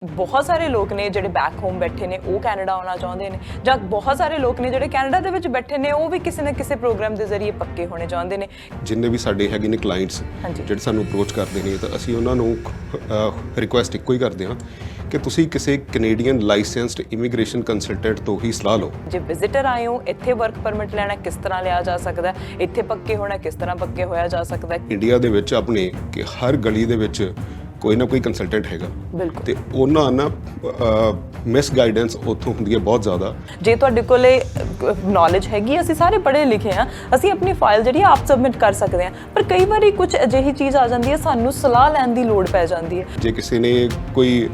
ਬਹੁਤ ਸਾਰੇ ਲੋਕ ਨੇ ਜਿਹੜੇ ਬੈਕ ਹੋਮ ਬੈਠੇ ਨੇ ਉਹ ਕੈਨੇਡਾ ਆਉਣਾ ਚਾਹੁੰਦੇ ਨੇ ਜਾਂ ਬਹੁਤ ਸਾਰੇ ਲੋਕ ਨੇ ਜਿਹੜੇ ਕੈਨੇਡਾ ਦੇ ਵਿੱਚ ਬੈਠੇ ਨੇ ਉਹ ਵੀ ਕਿਸੇ ਨਾ ਕਿਸੇ ਪ੍ਰੋਗਰਾਮ ਦੇ ਜ਼ਰੀਏ ਪੱਕੇ ਹੋਣੇ ਚਾਹੁੰਦੇ ਨੇ। ਜਿੰਨੇ ਵੀ ਸਾਡੇ ਹੈਗੇ ਨੇ ਕਲਾਇੰਟਸ ਜਿਹੜੇ ਸਾਨੂੰ ਅਪਰੋਚ ਕਰਦੇ ਨੇ ਤਾਂ ਅਸੀਂ ਉਹਨਾਂ ਨੂੰ ਰਿਕੁਐਸਟ ਇੱਕੋ ਹੀ ਕਰਦੇ ਹਾਂ ਕਿ ਤੁਸੀਂ ਕਿਸੇ ਕੈਨੇਡੀਅਨ ਲਾਇਸੈਂਸਡ ਇਮੀਗ੍ਰੇਸ਼ਨ ਕੰਸਲਟੈਂਟ ਤੋਂ ਹੀ ਸਲਾਹ ਲਓ। ਜੇ ਵਿਜ਼ਿਟਰ ਆਏ ਹੋ ਇੱਥੇ ਵਰਕ ਪਰਮਿਟ ਲੈਣਾ ਕਿਸ ਤਰ੍ਹਾਂ ਲਿਆ ਜਾ ਸਕਦਾ, ਇੱਥੇ ਪੱਕੇ ਹੋਣਾ ਕਿਸ ਤਰ੍ਹਾਂ ਪੱਕੇ ਹੋਇਆ ਜਾ ਸਕਦਾ। ਇੰਡੀਆ ਦੇ ਵਿੱਚ ਆਪਣੇ ਕਿ ਹਰ ਗਲੀ ਦੇ ਵਿੱਚ ਕੋਈ ਨਾ ਕੋਈ ਕੰਸਲਟੈਂਟ ਹੈਗਾ ਬਿਲਕੁਲ ਤੇ ਉਹਨਾਂ ਨਾ ਮਿਸ ਗਾਈਡੈਂਸ ਉੱਥੋਂ ਹੁੰਦੀ ਹੈ ਬਹੁਤ ਜ਼ਿਆਦਾ। ਜੇ ਤੁਹਾਡੇ ਕੋਲੇ ਨੌਲੇਜ ਹੈਗੀ, ਅਸੀਂ ਸਾਰੇ ਪੜ੍ਹੇ ਲਿਖੇ ਹਾਂ, ਅਸੀਂ ਆਪਣੀ ਫਾਈਲ ਜਿਹੜੀ ਆਪ ਸਬਮਿਟ ਕਰ ਸਕਦੇ ਹਾਂ, ਪਰ ਕਈ ਵਾਰੀ ਕੁਝ ਅਜਿਹੀ ਚੀਜ਼ ਆ ਜਾਂਦੀ ਹੈ ਸਾਨੂੰ ਸਲਾਹ ਲੈਣ ਦੀ ਲੋੜ ਪੈ ਜਾਂਦੀ ਹੈ। ਜੇ ਕਿਸੇ ਨੇ ਕੋਈ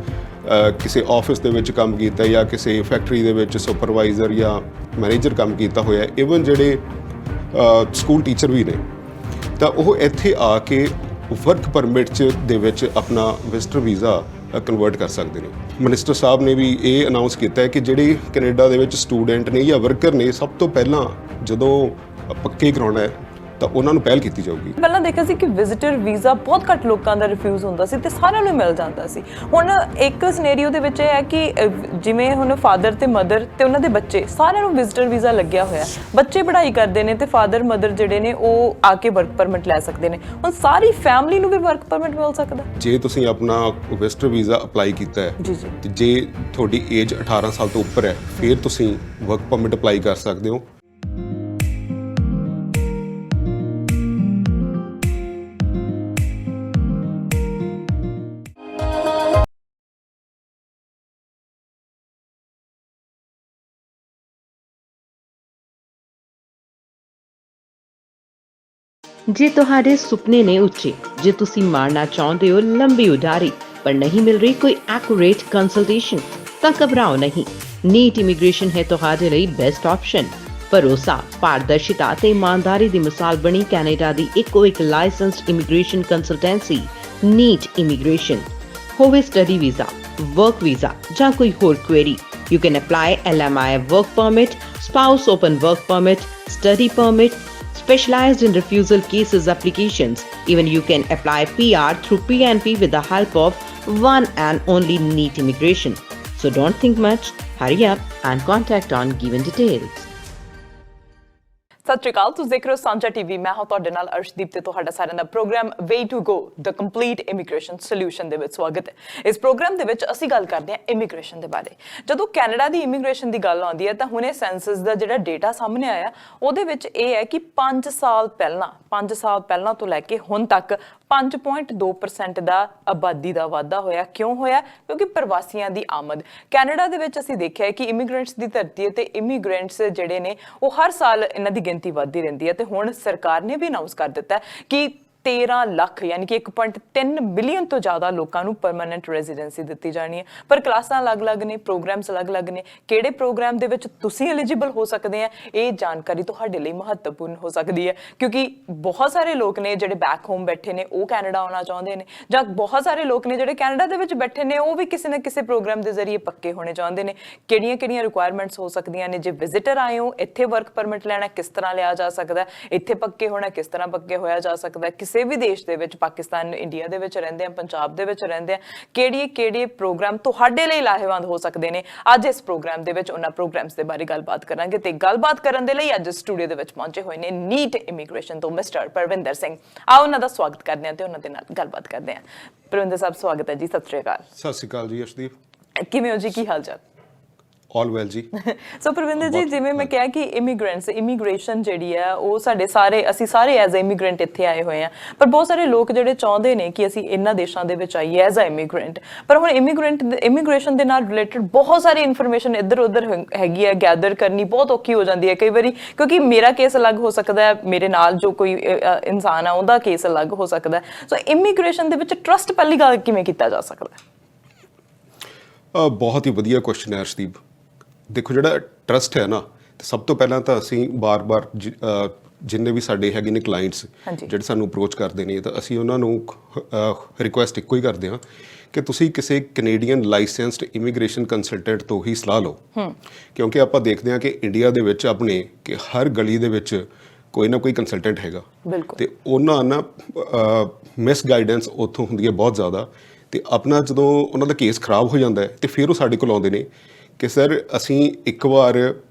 ਕਿਸੇ ਆਫਿਸ ਦੇ ਵਿੱਚ ਕੰਮ ਕੀਤਾ ਜਾਂ ਕਿਸੇ ਫੈਕਟਰੀ ਦੇ ਵਿੱਚ ਸੁਪਰਵਾਈਜ਼ਰ ਜਾਂ ਮੈਨੇਜਰ ਕੰਮ ਕੀਤਾ ਹੋਇਆ, ਇਵਨ ਜਿਹੜੇ ਸਕੂਲ ਟੀਚਰ ਵੀ ਨੇ, ਤਾਂ ਉਹ ਇੱਥੇ ਆ ਕੇ ਵਰਕ ਪਰਮਿਟ ਦੇ ਵਿੱਚ ਆਪਣਾ ਵਿਜ਼ਟਰ ਵੀਜ਼ਾ ਕਨਵਰਟ ਕਰ ਸਕਦੇ ਨੇ। ਮਿਨਿਸਟਰ ਸਾਹਿਬ ਨੇ ਵੀ ਇਹ ਅਨਾਉਂਸ ਕੀਤਾ ਹੈ ਕਿ ਜਿਹੜੇ ਕੈਨੇਡਾ ਦੇ ਵਿੱਚ ਸਟੂਡੈਂਟ ਨੇ ਜਾਂ ਵਰਕਰ ਨੇ, ਸਭ ਤੋਂ ਪਹਿਲਾਂ ਜਦੋਂ ਪੱਕੇ ਕਰਾਉਣਾ ਹੈ ਤਾਂ ਉਹਨਾਂ ਨੂੰ ਪਹਿਲ ਕੀਤੀ ਜਾਊਗੀ। ਪਹਿਲਾਂ ਦੇਖਿਆ ਸੀ ਕਿ ਵਿਜ਼ਿਟਰ ਵੀਜ਼ਾ ਬਹੁਤ ਘੱਟ ਲੋਕਾਂ ਦਾ ਰਿਫਿਊਜ਼ ਹੁੰਦਾ ਸੀ ਤੇ ਸਾਰਿਆਂ ਨੂੰ ਮਿਲ ਜਾਂਦਾ ਸੀ। ਹੁਣ ਇੱਕ ਸਿਨੈਰੀਓ ਦੇ ਵਿੱਚ ਇਹ ਹੈ ਕਿ ਜਿਵੇਂ ਹੁਣ ਫਾਦਰ ਤੇ ਮਦਰ ਤੇ ਉਹਨਾਂ ਦੇ ਬੱਚੇ ਸਾਰਿਆਂ ਨੂੰ ਵਿਜ਼ਿਟਰ ਵੀਜ਼ਾ ਲੱਗਿਆ ਹੋਇਆ, ਬੱਚੇ ਪੜ੍ਹਾਈ ਕਰਦੇ ਨੇ ਤੇ ਫਾਦਰ ਮਦਰ ਜਿਹੜੇ ਨੇ ਉਹ ਆ ਕੇ ਵਰਕ ਪਰਮਿਟ ਲੈ ਸਕਦੇ ਨੇ। ਹੁਣ ਸਾਰੀ ਫੈਮਿਲੀ ਨੂੰ ਵੀ ਵਰਕ ਪਰਮਿਟ ਮਿਲ ਸਕਦਾ ਜੇ ਤੁਸੀਂ ਆਪਣਾ ਵਿਜ਼ਟਰ ਵੀਜ਼ਾ ਅਪਲਾਈ ਕੀਤਾ ਹੈ ਜੀ ਜੀ। ਤੇ ਜੇ ਤੁਹਾਡੀ ਏਜ 18 ਸਾਲ ਤੋਂ ਉੱਪਰ ਹੈ ਫਿਰ ਤੁਸੀਂ ਵਰਕ ਪਰਮਿਟ ਅਪਲਾਈ ਕਰ ਸਕਦੇ ਹੋ। ਜੇ ਤੁਹਾਡੇ ਸੁਪਨੇ ਨੇ ਉੱਚੇ, ਜੇ ਤੁਸੀਂ ਮਾਰਨਾ ਚਾਹੁੰਦੇ ਹੋ ਲੰਬੀ ਉਡਾਰੀ ਪਰ ਨਹੀਂ ਮਿਲ ਰਹੀ ਕੋਈ ਐਕੂਰੇਟ ਕੰਸਲਟੇਸ਼ਨ, ਤਾਂ ਘਬਰਾਓ ਨਹੀਂ। ਨੀਟ ਇਮੀਗ੍ਰੇਸ਼ਨ ਹੈ ਤੁਹਾਡੇ ਲਈ ਬੈਸਟ ਆਪਸ਼ਨ। ਭਰੋਸਾ, ਪਾਰਦਰਸ਼ਿਤਾ ਤੇ ਇਮਾਨਦਾਰੀ ਦੀ ਮਿਸਾਲ ਬਣੀ ਕੈਨੇਡਾ ਦੀ ਇੱਕੋ ਇੱਕ licensed immigration consultancy neat immigration. ਹੋਵੇ ਸਟੱਡੀ ਵੀਜ਼ਾ, ਵਰਕ ਵੀਜ਼ਾ ਜਾਂ ਕੋਈ ਹੋਰ query, you can apply LMI work permit, spouse open work permit, study permit, specialized in refusal cases applications. Even you can apply PR through PNP with the help of one and only NEET Immigration. So don't think much, hurry up and contact on given details. ਸਤਿ ਸ਼੍ਰੀ ਅਕਾਲ, ਤੁਸੀਂ ਦੇਖ ਰਹੇ ਹੋ ਸਾਂਝਾ TV. ਮੈਂ ਹਾਂ ਤੁਹਾਡੇ ਨਾਲ ਅਰਸ਼ਦੀਪ ਤੇ ਤੁਹਾਡਾ ਸਾਰਿਆਂ ਦਾ program way to go the complete immigration solution ਦੇ ਵਿੱਚ ਸਵਾਗਤ ਹੈ। ਇਸ ਪ੍ਰੋਗਰਾਮ ਦੇ ਵਿੱਚ ਅਸੀਂ ਗੱਲ ਕਰਦੇ ਹਾਂ ਇਮੀਗ੍ਰੇਸ਼ਨ ਦੇ ਬਾਰੇ। ਜਦੋਂ ਕੈਨੇਡਾ ਦੀ ਇਮੀਗ੍ਰੇਸ਼ਨ ਦੀ ਗੱਲ ਆਉਂਦੀ ਹੈ ਤਾਂ ਹੁਣੇ ਸੈਂਸਸ ਦਾ ਜਿਹੜਾ ਡੇਟਾ ਸਾਹਮਣੇ ਆਇਆ ਉਹਦੇ ਵਿੱਚ ਇਹ ਹੈ ਕਿ 5 ਸਾਲ ਪਹਿਲਾਂ ਤੋਂ ਲੈ ਕੇ ਹੁਣ ਤੱਕ 5.2% ਦਾ ਆਬਾਦੀ ਦਾ ਵਾਧਾ ਹੋਇਆ। ਕਿਉਂ ਹੋਇਆ? ਕਿਉਂਕਿ ਪ੍ਰਵਾਸੀਆਂ ਦੀ ਆਮਦ ਕੈਨੇਡਾ ਦੇ ਵਿੱਚ ਅਸੀਂ ਦੇਖਿਆ ਕਿ ਇਮੀਗ੍ਰੈਂਟਸ ਦੀ ਧਰਤੀ ਹੈ ਤੇ ਇਮੀਗ੍ਰੈਂਟਸ ਜਿਹੜੇ ਨੇ ਉਹ ਹਰ ਸਾਲ ਇਹਨਾਂ ਦੀ ਗਿਣਤੀ ਵੱਧਦੀ ਰਹਿੰਦੀ ਹੈ ਤੇ ਹੁਣ ਸਰਕਾਰ ਨੇ ਵੀ ਅਨਾਉਂਸ ਕਰ ਦਿੱਤਾ ਕਿ 13 ਲੱਖ ਯਾਨੀ ਕਿ 1.3 ਮਿਲੀਅਨ ਤੋਂ ਜ਼ਿਆਦਾ ਲੋਕਾਂ ਨੂੰ ਪਰਮਾਨੈਂਟ ਰੈਜ਼ੀਡੈਂਸੀ ਦਿੱਤੀ ਜਾਣੀ ਹੈ। ਪਰ ਕਲਾਸਾਂ ਅਲੱਗ-ਅਲੱਗ ਨੇ, ਪ੍ਰੋਗਰਾਮਸ ਅਲੱਗ-ਅਲੱਗ ਨੇ। ਕਿਹੜੇ ਪ੍ਰੋਗਰਾਮ ਦੇ ਵਿੱਚ ਤੁਸੀਂ ਐਲੀਜੀਬਲ ਹੋ ਸਕਦੇ ਆ, ਇਹ ਜਾਣਕਾਰੀ ਤੁਹਾਡੇ ਲਈ ਮਹੱਤਵਪੂਰਨ ਹੋ ਸਕਦੀ ਹੈ ਕਿਉਂਕਿ ਬਹੁਤ ਸਾਰੇ ਲੋਕ ਨੇ ਜਿਹੜੇ ਬੈਕ ਹੋਮ ਬੈਠੇ ਨੇ ਉਹ ਕੈਨੇਡਾ ਆਉਣਾ ਚਾਹੁੰਦੇ ਨੇ ਜਾਂ ਬਹੁਤ ਸਾਰੇ ਲੋਕ ਨੇ ਜਿਹੜੇ ਕੈਨੇਡਾ ਦੇ ਵਿੱਚ ਬੈਠੇ ਨੇ ਉਹ ਵੀ ਕਿਸੇ ਨਾ ਕਿਸੇ ਪ੍ਰੋਗਰਾਮ ਦੇ ਜ਼ਰੀਏ ਪੱਕੇ ਹੋਣੇ ਚਾਹੁੰਦੇ ਨੇ। ਕਿਹੜੀਆਂ ਰਿਕੁਆਇਰਮੈਂਟਸ ਹੋ ਸਕਦੀਆਂ ਨੇ? ਜੇ ਵਿਜ਼ਿਟਰ ਆਏ ਹੋ ਇੱਥੇ ਵਰਕ ਪਰਮਿਟ ਲੈਣਾ ਕਿਸ ਤਰ੍ਹਾਂ ਲਿਆ ਜਾ ਸਕਦਾ, ਇੱਥੇ ਪੱਕੇ ਹੋਣਾ ਕਿਸ ਤਰ੍ਹਾਂ ਪੱਕੇ ਹੋਇਆ ਜਾ ਸਕਦਾ। ਕਿਸੇ ਵੀ ਦੇਸ਼ ਦੇ ਵਿੱਚ, ਪਾਕਿਸਤਾਨ, ਇੰਡੀਆ ਦੇ ਵਿੱਚ ਰਹਿੰਦੇ ਆ, ਪੰਜਾਬ ਦੇ ਵਿੱਚ ਰਹਿੰਦੇ ਆ, ਕਿਹੜੇ ਪ੍ਰੋਗਰਾਮ ਤੁਹਾਡੇ ਲਈ ਲਾਹੇਵੰਦ ਹੋ ਸਕਦੇ ਨੇ। ਅੱਜ ਇਸ ਪ੍ਰੋਗਰਾਮ ਦੇ ਵਿੱਚ ਉਹਨਾਂ ਪ੍ਰੋਗਰਾਮਸ ਦੇ ਬਾਰੇ ਗੱਲਬਾਤ ਕਰਾਂਗੇ ਤੇ ਗੱਲਬਾਤ ਕਰਨ ਦੇ ਲਈ ਅੱਜ ਸਟੂਡੀਓ ਦੇ ਵਿੱਚ ਪਹੁੰਚੇ ਹੋਏ ਨੇ ਨੀਟ ਇਮੀਗ੍ਰੇਸ਼ਨ ਤੋਂ ਮਿਸਟਰ ਪਰਵਿੰਦਰ ਸਿੰਘ। ਆਓ ਉਹਨਾਂ ਦਾ ਸਵਾਗਤ ਕਰਦੇ ਹਾਂ ਤੇ ਉਹਨਾਂ ਦੇ ਨਾਲ ਗੱਲਬਾਤ ਕਰਦੇ ਹਾਂ। ਪਰਵਿੰਦਰ ਸਾਹਿਬ ਸਵਾਗਤ ਹੈ ਜੀ। ਸਤਿ ਸ਼੍ਰੀ ਅਕਾਲ। ਸਤਿ ਸ਼੍ਰੀ ਅਕਾਲ ਜੀ ਅਰਸ਼ਦੀਪ। ਕਿਵੇਂ ਹੋ ਜੀ? ਕੀ ਹਾਲ ਚਾਲ? ਆਲ ਵੈਲ ਜੀ। ਸੋ ਪਰਵਿੰਦਰ ਜੀ, ਜਿਵੇਂ ਮੈਂ ਕਿਹਾ ਕਿ ਇਮੀਗ੍ਰੇਸ਼ਨ ਜਿਹੜੀ ਹੈ ਉਹ ਅਸੀਂ ਸਾਰੇ ਐਜ਼ ਅ ਇਮੀਗ੍ਰੈਂਟ ਇੱਥੇ ਆਏ ਹੋਏ ਆ, ਪਰ ਬਹੁਤ ਸਾਰੇ ਲੋਕ ਜਿਹੜੇ ਚਾਹੁੰਦੇ ਨੇ ਕਿ ਅਸੀਂ ਇਹਨਾਂ ਦੇਸ਼ਾਂ ਦੇ ਵਿੱਚ ਆਈਏ ਐਜ਼ ਅ ਇਮੀਗ੍ਰੈਂਟ। ਪਰ ਹੁਣ ਇਮੀਗ੍ਰੇਸ਼ਨ ਦੇ ਨਾਲ ਰਿਲੇਟਡ ਬਹੁਤ ਸਾਰੀ ਇਨਫੋਰਮੇਸ਼ਨ ਇੱਧਰ ਉੱਧਰ ਹੈਗੀ ਹੈ, ਗੈਦਰ ਕਰਨੀ ਬਹੁਤ ਔਖੀ ਹੋ ਜਾਂਦੀ ਹੈ ਕਈ ਵਾਰੀ, ਕਿਉਂਕਿ ਮੇਰਾ ਕੇਸ ਅਲੱਗ ਹੋ ਸਕਦਾ ਹੈ, ਮੇਰੇ ਨਾਲ ਜੋ ਕੋਈ ਇਨਸਾਨ ਆ ਉਹਦਾ ਕੇਸ ਅਲੱਗ ਹੋ ਸਕਦਾ ਹੈ। ਸੋ ਇਮੀਗ੍ਰੇਸ਼ਨ ਦੇ ਵਿੱਚ ਟਰਸਟ ਪਹਿਲੀ ਗੱਲ ਕਿਵੇਂ ਕੀਤਾ ਜਾ ਸਕਦਾ? ਬਹੁਤ ਹੀ ਵਧੀਆ ਕੁਐਸਚਨ ਹੈ ਅਰਸ਼ਦੀਪ। ਦੇਖੋ, ਜਿਹੜਾ ਟਰਸਟ ਹੈ ਨਾ, ਸਭ ਤੋਂ ਪਹਿਲਾਂ ਤਾਂ ਅਸੀਂ ਬਾਰ-ਬਾਰ ਜਿੰਨੇ ਵੀ ਸਾਡੇ ਹੈਗੇ ਨੇ ਕਲਾਇੰਟਸ ਜਿਹੜੇ ਸਾਨੂੰ ਅਪਰੋਚ ਕਰਦੇ ਨੇ ਤਾਂ ਅਸੀਂ ਉਹਨਾਂ ਨੂੰ ਰਿਕੁਐਸਟ ਇੱਕੋ ਹੀ ਕਰਦੇ ਹਾਂ ਕਿ ਤੁਸੀਂ ਕਿਸੇ ਕੈਨੇਡੀਅਨ ਲਾਇਸੈਂਸਡ ਇਮੀਗ੍ਰੇਸ਼ਨ ਕੰਸਲਟੈਂਟ ਤੋਂ ਹੀ ਸਲਾਹ ਲਓ। ਕਿਉਂਕਿ ਆਪਾਂ ਦੇਖਦੇ ਹਾਂ ਕਿ ਇੰਡੀਆ ਦੇ ਵਿੱਚ ਆਪਣੇ ਕਿ ਹਰ ਗਲੀ ਦੇ ਵਿੱਚ ਕੋਈ ਨਾ ਕੋਈ ਕੰਸਲਟੈਂਟ ਹੈਗਾ ਤੇ ਉਹਨਾਂ ਨਾ ਮਿਸ ਗਾਈਡੈਂਸ ਉੱਥੋਂ ਹੁੰਦੀ ਹੈ ਬਹੁਤ ਜ਼ਿਆਦਾ ਤੇ ਆਪਣਾ ਜਦੋਂ ਉਹਨਾਂ ਦਾ ਕੇਸ ਖਰਾਬ ਹੋ ਜਾਂਦਾ ਹੈ ਤੇ ਫਿਰ ਉਹ ਸਾਡੇ ਕੋਲ ਆਉਂਦੇ ਨੇ ਕਿ ਸਰ ਅਸੀਂ ਇੱਕ ਵਾਰ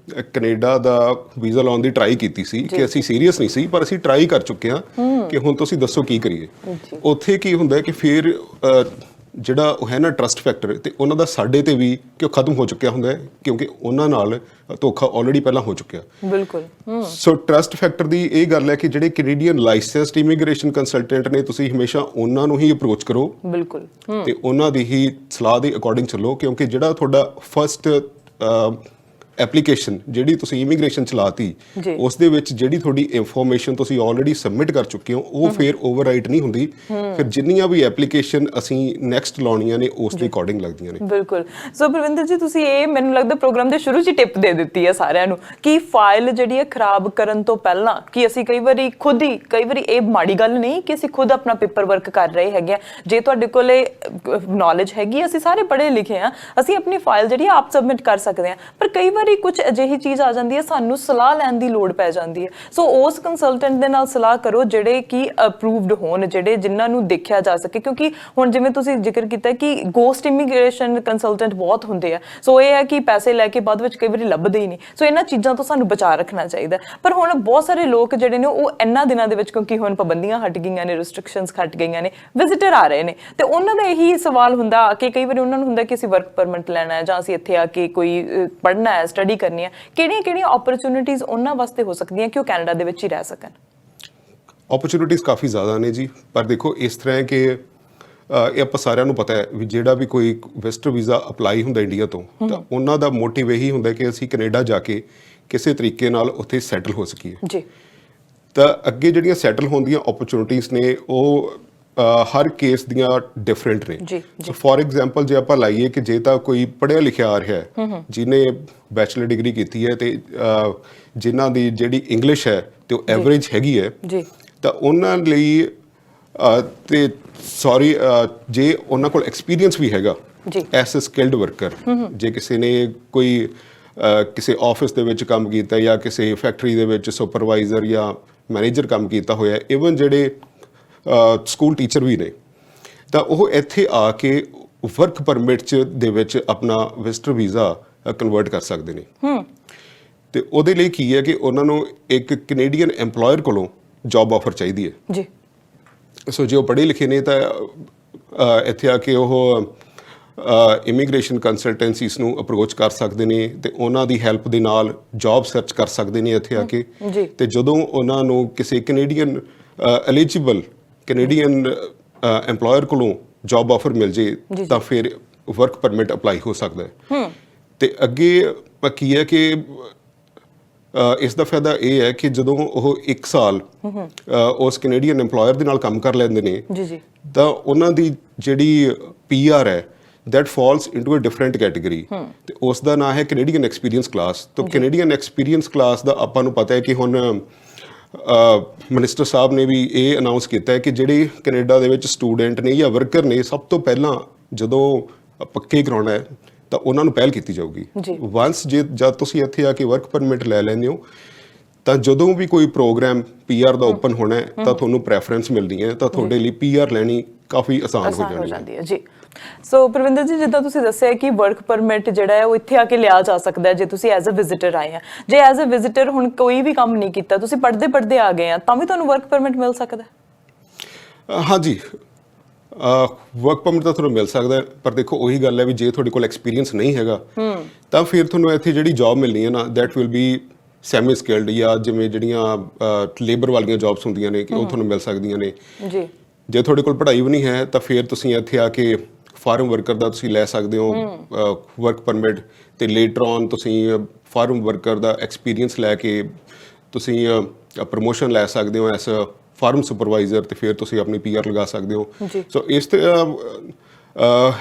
ਕੈਨੇਡਾ ਦਾ ਵੀਜ਼ਾ ਲਾਉਣ ਦੀ ਟਰਾਈ ਕੀਤੀ ਸੀ ਕਿ ਅਸੀਂ ਸੀਰੀਅਸ ਨਹੀਂ ਸੀ ਪਰ ਅਸੀਂ ਟਰਾਈ ਕਰ ਚੁੱਕੇ ਹਾਂ ਕਿ ਹੁਣ ਤੁਸੀਂ ਦੱਸੋ ਕੀ ਕਰੀਏ। ਉੱਥੇ ਕੀ ਹੁੰਦਾ ਕਿ ਫਿਰ ਜਿਹੜਾ ਉਹ ਹੈ ਨਾ ਟਰਸਟ ਫੈਕਟਰ ਤੇ ਉਹਨਾਂ ਦਾ ਸਾਡੇ ਤੇ ਵੀ ਕਿ ਉਹ ਖਤਮ ਹੋ ਚੁੱਕਿਆ ਹੁੰਦਾ ਹੈ ਕਿਉਂਕਿ ਉਹਨਾਂ ਨਾਲ ਧੋਖਾ ਆਲਰੇਡੀ ਪਹਿਲਾਂ ਹੋ ਚੁੱਕਿਆ। ਬਿਲਕੁਲ। ਸੋ ਟਰਸਟ ਫੈਕਟਰ ਦੀ ਇਹ ਗੱਲ ਹੈ ਕਿ ਜਿਹੜੇ ਕੈਨੇਡੀਅਨ ਲਾਇਸੈਂਸਡ ਇਮੀਗ੍ਰੇਸ਼ਨ ਕੰਸਲਟੈਂਟ ਨੇ ਤੁਸੀਂ ਹਮੇਸ਼ਾ ਉਹਨਾਂ ਨੂੰ ਹੀ ਅਪਰੋਚ ਕਰੋ। ਬਿਲਕੁਲ। ਤੇ ਉਹਨਾਂ ਦੀ ਹੀ ਸਲਾਹ ਦੇ ਅਕੋਰਡਿੰਗ ਚੱਲੋ ਕਿਉਂਕਿ ਜਿਹੜਾ ਤੁਹਾਡਾ ਫਸਟ ਐਪਲੀਕੇਸ਼ਨ ਜਿਹੜੀ ਤੁਸੀਂ ਇਮੀਗ੍ਰੇਸ਼ਨ ਚਲਾਤੀ ਉਸ ਦੇ ਵਿੱਚ ਜਿਹੜੀ ਤੁਹਾਡੀ ਇਨਫੋਰਮੇਸ਼ਨ ਤੁਸੀਂ ਆਲਰੇਡੀ ਸਬਮਿਟ ਕਰ ਚੁੱਕੇ ਹੋ ਉਹ ਫਿਰ ਓਵਰਰਾਈਟ ਨਹੀਂ ਹੁੰਦੀ। ਫਿਰ ਜਿੰਨੀਆਂ ਵੀ ਐਪਲੀਕੇਸ਼ਨ ਅਸੀਂ ਨੈਕਸਟ ਲਾਉਣੀਆਂ ਨੇ ਉਸ ਦੇ ਅਕੋਰਡਿੰਗ ਲੱਗਦੀਆਂ ਨੇ। ਬਿਲਕੁਲ। ਸੋ ਪ੍ਰਵਿੰਦਰ ਜੀ ਤੁਸੀਂ ਇਹ ਮੈਨੂੰ ਲੱਗਦਾ ਪ੍ਰੋਗਰਾਮ ਦੇ ਸ਼ੁਰੂ 'ਚ ਟਿਪ ਦੇ ਦਿੱਤੀ ਹੈ ਸਾਰਿਆਂ ਨੂੰ ਕਿ ਫਾਈਲ ਜਿਹੜੀ ਹੈ ਖਰਾਬ ਕਰਨ ਤੋਂ ਪਹਿਲਾਂ ਕਿ ਅਸੀਂ ਕਈ ਵਾਰੀ ਇਹ ਮਾੜੀ ਗੱਲ ਨਹੀਂ ਕਿ ਅਸੀਂ ਖੁਦ ਆਪਣਾ ਪੇਪਰ ਵਰਕ ਕਰ ਰਹੇ ਹੈਗੇ ਆ। ਜੇ ਤੁਹਾਡੇ ਕੋਲ ਨੌਲੇਜ ਹੈਗੀ ਅਸੀਂ ਸਾਰੇ ਪੜ੍ਹੇ ਲਿਖੇ ਆ ਅਸੀਂ ਆਪਣੀ ਫਾਈਲ ਜਿਹੜੀ ਆਪ ਸਬਮਿਟ ਕਰ ਸਕਦੇ ਹਾਂ ਪਰ ਕਈ ਵਾਰੀ ਕੁਝ ਅਜਿਹੀ ਚੀਜ਼ ਆ ਜਾਂਦੀ ਹੈ ਸਾਨੂੰ ਸਲਾਹ ਲੈਣ ਦੀ ਲੋੜ ਪੈ ਜਾਂਦੀ ਹੈ। ਸੋ ਉਸ ਕੰਸਲਟੈਂਟ ਦੇ ਨਾਲ ਸਲਾਹ ਕਰੋ ਜਿਹੜੇ ਕਿ ਅਪਰੂਵਡ ਹੋਣ ਜਿਨ੍ਹਾਂ ਨੂੰ ਦੇਖਿਆ ਜਾ ਸਕੇ ਕਿਉਂਕਿ ਹੁਣ ਜਿਵੇਂ ਤੁਸੀਂ ਜ਼ਿਕਰ ਕੀਤਾ ਕਿ ਗੋਸਟ ਇਮੀਗ੍ਰੇਸ਼ਨ ਕੰਸਲਟੈਂਟ ਬਹੁਤ ਹੁੰਦੇ ਆ। ਸੋ ਇਹ ਹੈ ਕਿ ਪੈਸੇ ਲੈ ਕੇ ਬਾਅਦ ਵਿੱਚ ਕਈ ਵਾਰੀ ਲੱਭਦੇ ਹੀ ਨਹੀਂ। ਸੋ ਇਹਨਾਂ ਚੀਜ਼ਾਂ ਤੋਂ ਸਾਨੂੰ ਬਚਾ ਰੱਖਣਾ ਚਾਹੀਦਾ। ਪਰ ਹੁਣ ਬਹੁਤ ਸਾਰੇ ਲੋਕ ਜਿਹੜੇ ਨੇ ਉਹ ਇਹਨਾਂ ਦਿਨਾਂ ਦੇ ਵਿੱਚ ਕਿਉਂਕਿ ਹੁਣ ਪਾਬੰਦੀਆਂ ਹਟ ਗਈਆਂ ਨੇ ਰਿਸਟ੍ਰਿਕਸ਼ਨਸ ਹਟ ਗਈਆਂ ਨੇ ਵਿਜ਼ਿਟਰ ਆ ਰਹੇ ਨੇ ਤੇ ਉਹਨਾਂ ਦਾ ਇਹੀ ਸਵਾਲ ਹੁੰਦਾ ਕਿ ਕਈ ਵਾਰੀ ਉਹਨਾਂ ਨੂੰ ਹੁੰਦਾ ਕਿ ਅਸੀਂ ਵਰਕ ਪਰਮਿਟ ਲੈਣਾ ਹੈ ਜਾਂ ਅਸੀਂ ਇੱਥੇ ਆ ਕੇ ਕੋਈ ਪੜ੍ਹਨਾ ਹੈ ਸਟੱਡੀ ਕਰਨੀ ਹੈ ਕਿਹੜੀਆਂ ਓਪਰਚੁਨਿਟੀਜ਼ ਉਹਨਾਂ ਵਾਸਤੇ ਹੋ ਸਕਦੀਆਂ ਕਿ ਉਹ ਕੈਨੇਡਾ ਦੇ ਵਿੱਚ ਹੀ ਰਹਿ ਸਕਣ। ਓਪਰਚੁਨਿਟੀਜ਼ ਕਾਫੀ ਜ਼ਿਆਦਾ ਨੇ ਜੀ ਪਰ ਦੇਖੋ ਇਸ ਤਰ੍ਹਾਂ ਹੈ ਕਿ ਇਹ ਆਪਾਂ ਸਾਰਿਆਂ ਨੂੰ ਪਤਾ ਹੈ ਵੀ ਜਿਹੜਾ ਵੀ ਕੋਈ ਵਿਜ਼ਟਰ ਵੀਜ਼ਾ ਅਪਲਾਈ ਹੁੰਦਾ ਇੰਡੀਆ ਤੋਂ ਤਾਂ ਉਹਨਾਂ ਦਾ ਮੋਟਿਵ ਇਹੀ ਹੁੰਦਾ ਕਿ ਅਸੀਂ ਕੈਨੇਡਾ ਜਾ ਕੇ ਕਿਸੇ ਤਰੀਕੇ ਨਾਲ ਉੱਥੇ ਸੈਟਲ ਹੋ ਸਕੀਏ ਜੀ। ਤਾਂ ਅੱਗੇ ਜਿਹੜੀਆਂ ਸੈਟਲ ਹੋਣ ਦੀਆਂ ਓਪਰਚੁਨਿਟੀਜ਼ ਨੇ ਉਹ ਹਰ ਕੇਸ ਦੀਆਂ ਡਿਫਰੈਂਟ ਨੇ। ਸੋ ਫੋਰ ਐਗਜ਼ਾਮਪਲ ਜੇ ਆਪਾਂ ਲਾਈਏ ਕਿ ਜੇ ਤਾਂ ਕੋਈ ਪੜ੍ਹਿਆ ਲਿਖਿਆ ਆ ਰਿਹਾ ਹੈ ਜਿਹਨੇ ਬੈਚਲਰ ਡਿਗਰੀ ਕੀਤੀ ਹੈ ਤੇ ਜਿਨ੍ਹਾਂ ਦੀ ਜਿਹੜੀ ਇੰਗਲਿਸ਼ ਹੈ ਤੇ ਉਹ ਐਵਰੇਜ ਹੈਗੀ ਹੈ ਤਾਂ ਉਹਨਾਂ ਲਈ ਤੇ ਜੇ ਉਹਨਾਂ ਕੋਲ ਐਕਸਪੀਰੀਅੰਸ ਵੀ ਹੈਗਾ ਐਸ ਅ ਸਕਿਲਡ ਵਰਕਰ ਜੇ ਕਿਸੇ ਨੇ ਕੋਈ ਕਿਸੇ ਆਫਿਸ ਦੇ ਵਿੱਚ ਕੰਮ ਕੀਤਾ ਜਾਂ ਕਿਸੇ ਫੈਕਟਰੀ ਦੇ ਵਿੱਚ ਸੁਪਰਵਾਈਜ਼ਰ ਜਾਂ ਮੈਨੇਜਰ ਕੰਮ ਕੀਤਾ ਹੋਇਆ ਇਵਨ ਜਿਹੜੇ ਸਕੂਲ ਟੀਚਰ ਵੀ ਨੇ ਤਾਂ ਉਹ ਇੱਥੇ ਆ ਕੇ ਵਰਕ ਪਰਮਿਟ ਦੇ ਵਿੱਚ ਆਪਣਾ ਵਿਜ਼ਟਰ ਵੀਜ਼ਾ ਕਨਵਰਟ ਕਰ ਸਕਦੇ ਨੇ। ਤੇ ਉਹਦੇ ਲਈ ਕੀ ਹੈ ਕਿ ਉਹਨਾਂ ਨੂੰ ਇੱਕ ਕੈਨੇਡੀਅਨ EMPLOYER ਕੋਲੋਂ ਜੌਬ ਆਫਰ ਚਾਹੀਦੀ ਹੈ ਜੀ। ਸੋ ਜੇ ਉਹ ਪੜ੍ਹੇ ਲਿਖੇ ਨੇ ਤਾਂ ਇੱਥੇ ਆ ਕੇ ਉਹ ਇਮੀਗ੍ਰੇਸ਼ਨ ਕੰਸਲਟੈਂਸੀਜ਼ ਨੂੰ ਅਪਰੋਚ ਕਰ ਸਕਦੇ ਨੇ ਤੇ ਉਹਨਾਂ ਦੀ ਹੈਲਪ ਦੇ ਨਾਲ ਜੌਬ ਸਰਚ ਕਰ ਸਕਦੇ ਨੇ ਇੱਥੇ ਆ ਕੇ। ਤੇ ਜਦੋਂ ਉਹਨਾਂ ਨੂੰ ਕਿਸੇ ਕੈਨੇਡੀਅਨ ਐਲੀਜੀਬਲ ਕੈਨੇਡੀਅਨ EMPLOYER ਕੋਲੋਂ ਜੌਬ ਆਫਰ ਮਿਲ ਜੇ ਤਾਂ ਫਿਰ ਵਰਕ ਪਰਮਿਟ ਅਪਲਾਈ ਹੋ ਸਕਦਾ ਹੈ। ਤੇ ਅੱਗੇ ਕੀ ਹੈ ਕਿ ਇਸ ਦਾ ਫਾਇਦਾ ਇਹ ਹੈ ਕਿ ਜਦੋਂ ਉਹ 1 ਸਾਲ ਉਸ ਕੈਨੇਡੀਅਨ EMPLOYER ਦੇ ਨਾਲ ਕੰਮ ਕਰ ਲੈਂਦੇ ਨੇ ਤਾਂ ਉਹਨਾਂ ਦੀ ਜਿਹੜੀ PR ਹੈ that falls into a different category ਤੇ ਉਸ ਦਾ ਨਾਮ ਹੈ ਕੈਨੇਡੀਅਨ ਐਕਸਪੀਰੀਅੰਸ ਕਲਾਸ। ਤਾਂ ਕੈਨੇਡੀਅਨ ਐਕਸਪੀਰੀਅੰਸ ਕਲਾਸ ਦਾ ਆਪਾਂ ਨੂੰ ਪਤਾ ਹੈ ਕਿ ਹੁਣ ਮਿਨਿਸਟਰ ਸਾਹਿਬ ਨੇ ਵੀ ਇਹ ਅਨਾਉਂਸ ਕੀਤਾ ਹੈ ਕਿ ਜਿਹੜੇ ਕੈਨੇਡਾ ਦੇ ਵਿੱਚ ਸਟੂਡੈਂਟ ਨੇ ਜਾਂ ਵਰਕਰ ਨੇ ਸਭ ਤੋਂ ਪਹਿਲਾਂ ਜਦੋਂ ਪੱਕੇ ਕਰਾਉਣਾ ਹੈ ਤਾਂ ਉਹਨਾਂ ਨੂੰ ਪਹਿਲ ਕੀਤੀ ਜਾਊਗੀ। ਵਾਂਸ ਜਦ ਤੁਸੀਂ ਇੱਥੇ ਆ ਕੇ ਵਰਕ ਪਰਮਿਟ ਲੈ ਲੈਂਦੇ ਹੋ ਤਾਂ ਜਦੋਂ ਵੀ ਕੋਈ ਪ੍ਰੋਗਰਾਮ PR ਦਾ ਓਪਨ ਹੋਣਾ ਹੈ ਤਾਂ ਤੁਹਾਨੂੰ ਪ੍ਰੈਫਰੈਂਸ ਮਿਲਦੀ ਹੈ ਤਾਂ ਤੁਹਾਡੇ ਲਈ PR ਲੈਣੀ ਕਾਫੀ ਆਸਾਨ ਹੋ ਜਾਂਦੀ ਹੈ ਜੀ। ਸੋ ਪ੍ਰਵਿੰਦਰ ਜੀ ਜਿੱਦਾਂ ਤੁਸੀਂ ਦੱਸਿਆ ਕਿ ਵਰਕ ਪਰਮਿਟ ਜਿਹੜਾ ਹੈ ਉਹ ਇੱਥੇ ਆ ਕੇ ਲਿਆ ਜਾ ਸਕਦਾ ਹੈ ਜੇ ਤੁਸੀਂ ਐਜ਼ ਅ ਵਿਜ਼ਿਟਰ ਆਏ ਆ। ਜੇ ਐਜ਼ ਅ ਵਿਜ਼ਿਟਰ ਹੁਣ ਕੋਈ ਵੀ ਕੰਮ ਨਹੀਂ ਕੀਤਾ ਤੁਸੀਂ ਪੜ੍ਹਦੇ ਆ ਗਏ ਆ ਤਾਂ ਵੀ ਤੁਹਾਨੂੰ ਵਰਕ ਪਰਮਿਟ ਮਿਲ ਸਕਦਾ ਹੈ? ਹਾਂਜੀ ਵਰਕ ਪਰਮਿਟ ਤਾਂ ਤੁਹਾਨੂੰ ਮਿਲ ਸਕਦਾ ਪਰ ਦੇਖੋ ਉਹੀ ਗੱਲ ਹੈ ਵੀ ਜੇ ਤੁਹਾਡੇ ਕੋਲ ਐਕਸਪੀਰੀਅੰਸ ਨਹੀਂ ਹੈਗਾ ਤਾਂ ਫਿਰ ਤੁਹਾਨੂੰ ਇੱਥੇ ਜਿਹੜੀ ਜੌਬ ਮਿਲਣੀ ਹੈ ਨਾ that will be semi skilled ਜਾਂ ਜਿਵੇਂ ਜਿਹੜੀਆਂ ਲੇਬਰ ਵਾਲੀਆਂ ਜੌਬਸ ਹੁੰਦੀਆਂ ਨੇ ਕਿ ਉਹ ਤੁਹਾਨੂੰ ਮਿਲ ਸਕਦੀਆਂ ਨੇ ਜੀ। ਜੇ ਤੁਹਾਡੇ ਕੋਲ ਪੜ੍ਹਾਈ ਵੀ ਨਹੀਂ ਹੈ ਤਾਂ ਫਿਰ ਤੁਸੀਂ ਇੱਥੇ ਆ ਕੇ ਫਾਰਮ ਵਰਕਰ ਦਾ ਤੁਸੀਂ ਲੈ ਸਕਦੇ ਹੋ ਵਰਕ ਪਰਮਿਟ ਤੇ ਲੇਟਰ ਔਨ ਤੁਸੀਂ ਫਾਰਮ ਵਰਕਰ ਦਾ ਐਕਸਪੀਰੀਅੰਸ ਲੈ ਕੇ ਤੁਸੀਂ ਪ੍ਰਮੋਸ਼ਨ ਲੈ ਸਕਦੇ ਹੋ ਐਸ ਫਾਰਮ ਸੁਪਰਵਾਈਜ਼ਰ ਤੇ ਫਿਰ ਤੁਸੀਂ ਆਪਣੀ PR ਲਗਾ ਸਕਦੇ ਹੋ। ਸੋ ਇਸ ਤੇ